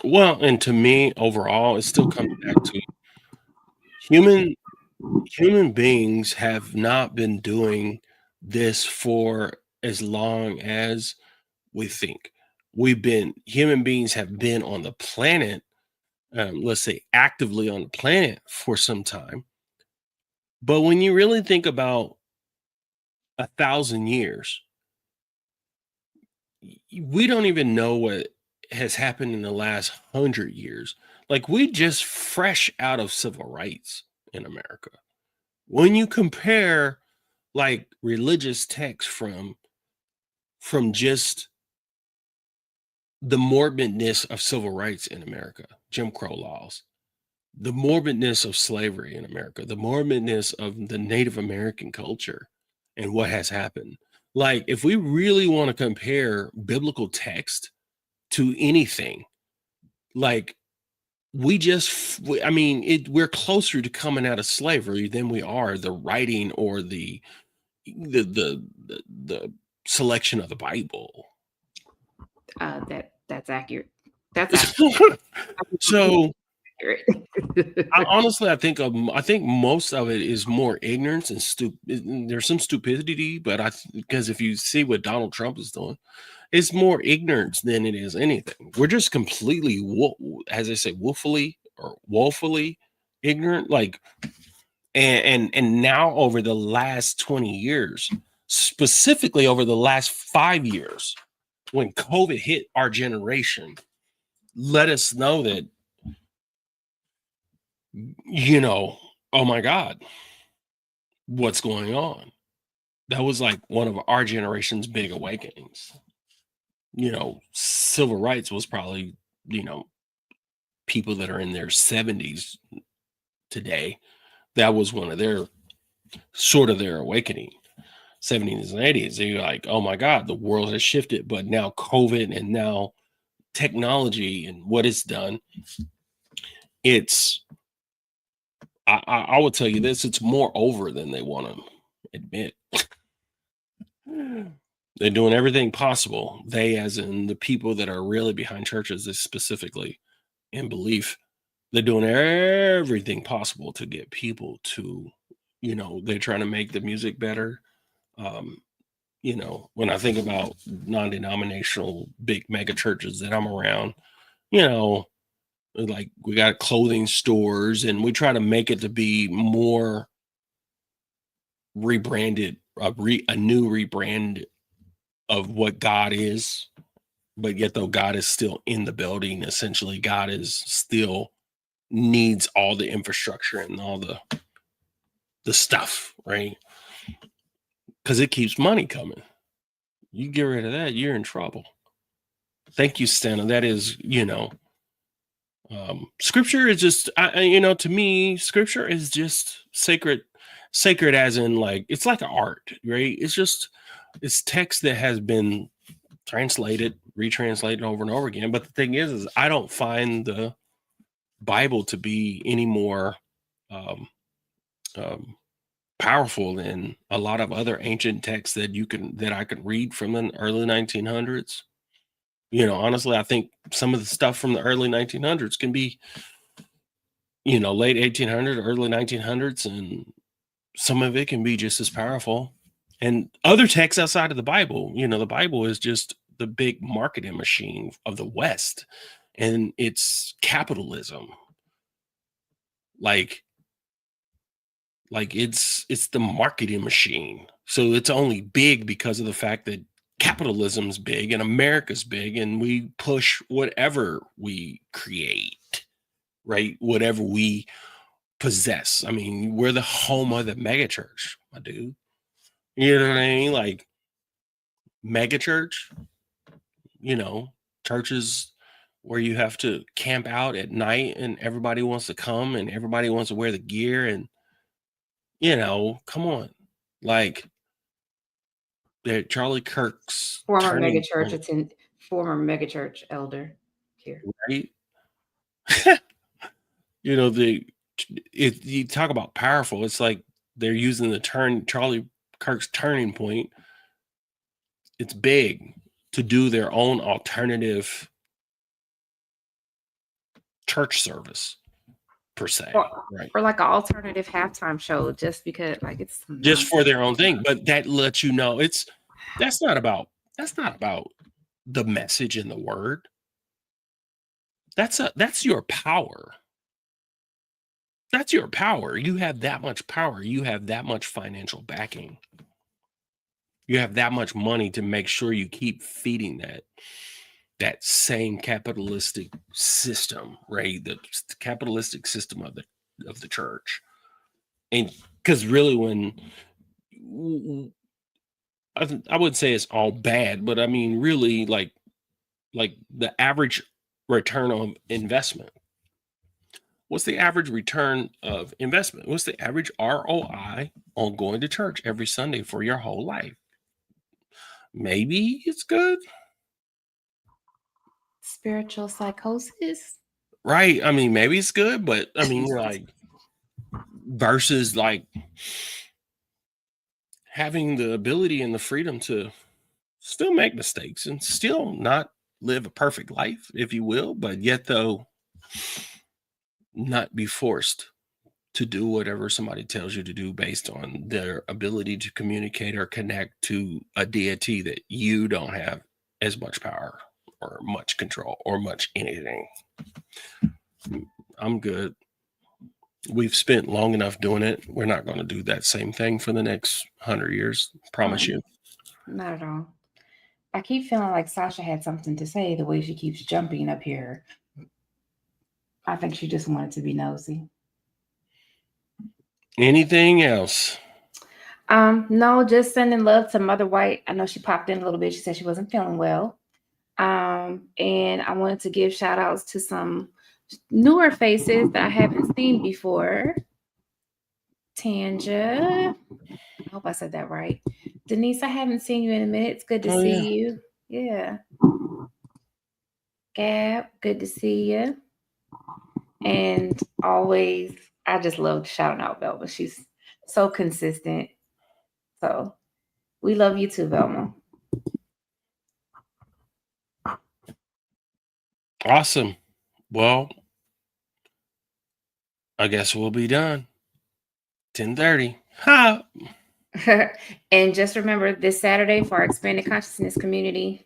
S2: Well, and to me, overall, it still comes back to human human beings have not been doing this for as long as we think. Human beings have been on the planet, let's say actively on the planet for some time. But when you really think about 1,000 years, we don't even know what has happened in the last 100 years. Like we just fresh out of civil rights in America. When you compare like religious texts from just the morbidness of civil rights in America, Jim Crow laws, the morbidness of slavery in America, the morbidness of the Native American culture and what has happened. Like, if we really want to compare biblical text to anything, like we're closer to coming out of slavery than we are the writing or the selection of the Bible.
S3: That's accurate. That's accurate.
S2: So I think most of it is more ignorance and there's some stupidity, but because if you see what Donald Trump is doing, it's more ignorance than it is anything. We're just completely, as I say, woefully ignorant. Like, and now over the last 20 years, specifically over the last 5 years, when COVID hit our generation, let us know that, oh my God, what's going on? That was like one of our generation's big awakenings. Civil rights was probably, people that are in their 70s today. That was one of their awakening. 70s and 80s. They're like, oh my God, the world has shifted. But now COVID and now technology and what it's done, I will tell you this, it's more over than they want to admit. They're doing everything possible. They, as in the people that are really behind churches, this specifically in belief, they're doing everything possible to get people to, they're trying to make the music better. When I think about non-denominational big mega churches that I'm around, like we got clothing stores and we try to make it to be more rebranded, a new rebrand of what God is, but yet though God is still in the building, essentially God is still needs all the infrastructure and all the stuff, right? Because it keeps money coming. You get rid of that, you're in trouble. Thank you, Stana. That is, scripture is just, to me, scripture is just sacred as in like, it's like art, right? It's text that has been translated, retranslated over and over again. But the thing is I don't find the Bible to be any more powerful than a lot of other ancient texts that I could read from the early 1900s. Honestly, I think some of the stuff from the early 1900s can be, late 1800s, early 1900s, and some of it can be just as powerful. And other texts outside of the Bible, the Bible is just the big marketing machine of the West, and it's capitalism. Like it's the marketing machine. So it's only big because of the fact that capitalism's big and America's big, and we push whatever we create, right? Whatever we possess. I mean, we're the home of the megachurch, my dude. You know what I mean? Like megachurch, churches where you have to camp out at night and everybody wants to come and everybody wants to wear the gear and, come on. Like Charlie Kirk's
S3: former megachurch elder here.
S2: Right. You talk about powerful. It's like they're using the Charlie Kirk's turning point. It's big to do their own alternative church service per se, right?
S3: Or like an alternative halftime show, just because like it's
S2: Just for their own thing. But that lets you know that's not about the message and the word. That's your power. That's your power. You have that much power. You have that much financial backing. You have that much money to make sure you keep feeding that same capitalistic system, right? The capitalistic system of the church. And because really, when I wouldn't say it's all bad, but I mean, really, like the average return on investment. What's the average return of investment? What's the average ROI on going to church every Sunday for your whole life? Maybe it's good.
S3: Spiritual psychosis.
S2: Right. I mean, maybe it's good, but I mean, like, versus like having the ability and the freedom to still make mistakes and still not live a perfect life, if you will, but yet though not be forced to do whatever somebody tells you to do based on their ability to communicate or connect to a deity that you don't have as much power or much control or much anything. I'm good. We've spent long enough doing it. We're not going to do that same thing for the next 100 years. Promise you.
S3: Not at all. I keep feeling like Sasha had something to say the way she keeps jumping up here. I think she just wanted to be nosy.
S2: Anything else?
S3: No, just sending love to Mother White. I know she popped in a little bit. She said she wasn't feeling well. And I wanted to give shout outs to some newer faces that I haven't seen before. Tanja, I hope I said that right. Denise, I haven't seen you in a minute. It's good to see you. Yeah. Gab, good to see you. And always, I just love shouting out Velma. She's so consistent. So we love you too, Velma.
S2: Awesome. Well, I guess we'll be done. 10:30. Ha!
S3: And just remember this Saturday for our Expanded Consciousness community.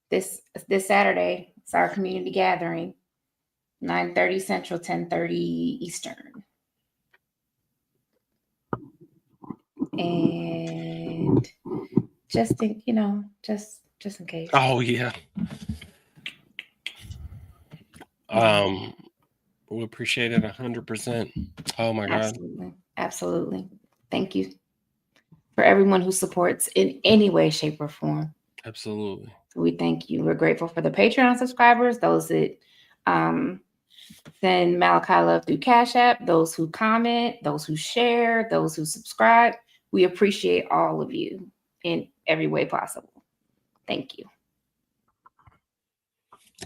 S3: This Saturday, it's our community gathering. 9:30 Central, 10:30 Eastern. And just think, just in case.
S2: Oh yeah. We appreciate it 100%. Oh my God.
S3: Absolutely. Thank you for everyone who supports in any way, shape, or form.
S2: Absolutely.
S3: We thank you. We're grateful for the Patreon subscribers, those that send Malachi love through Cash App, those who comment, those who share, those who subscribe. We appreciate all of you in every way possible. Thank you.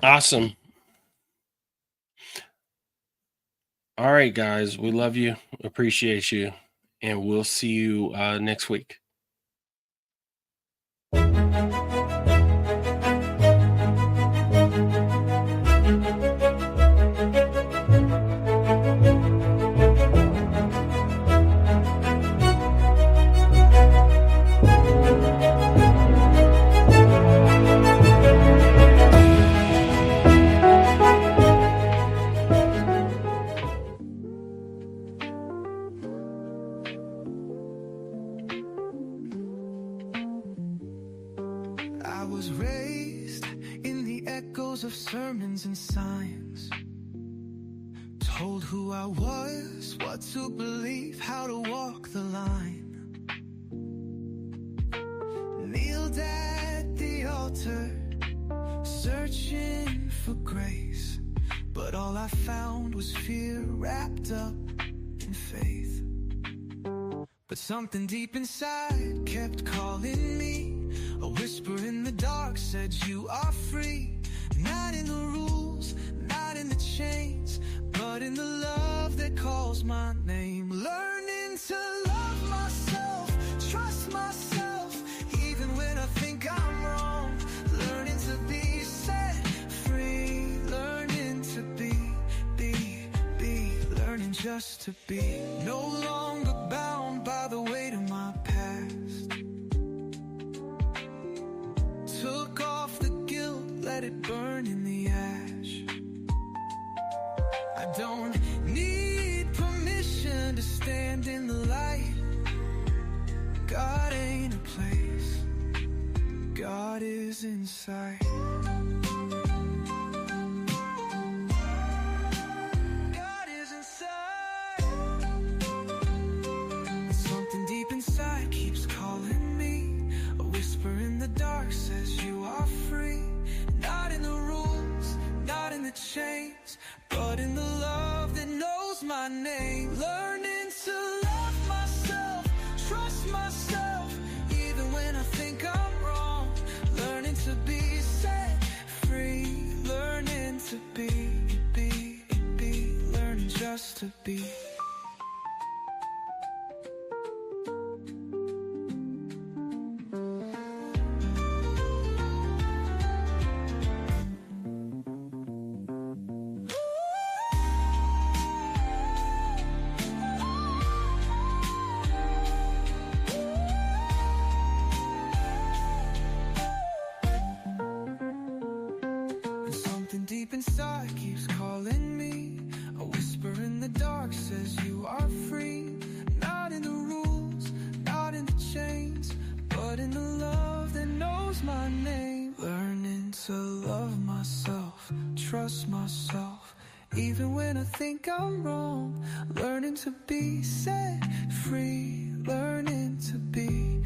S2: Awesome. All right, guys. We love you. Appreciate you. And we'll see you next week.
S1: Of sermons and signs, told who I was, what to believe, how to walk the line. Kneeled at the altar, searching for grace, but all I found was fear wrapped up in faith. But something deep inside kept calling me, a whisper in the dark said you are free. Not in the rules, not in the chains, but in the love that calls my name. Learning to love myself, trust myself, even when I think I'm wrong. Learning to be set free, learning to be just to be. No longer bound by the weight of my past. Took off the guilt, let it burn in the ash. I don't need permission to stand in the light. God ain't a place, God is inside. God is inside. Something deep inside keeps calling me. A whisper in the dark says you are free. Not in the rules, not in the chains, but in the love that knows my name. Learning to love myself, trust myself, even when I think I'm wrong. Learning to be set free, learning to be, learning just to be. Deep inside keeps calling me. A whisper in the dark says you are free. Not in the rules, not in the chains, but in the love that knows my name. Learning to love myself, trust myself, even when I think I'm wrong. Learning to be set free, learning to be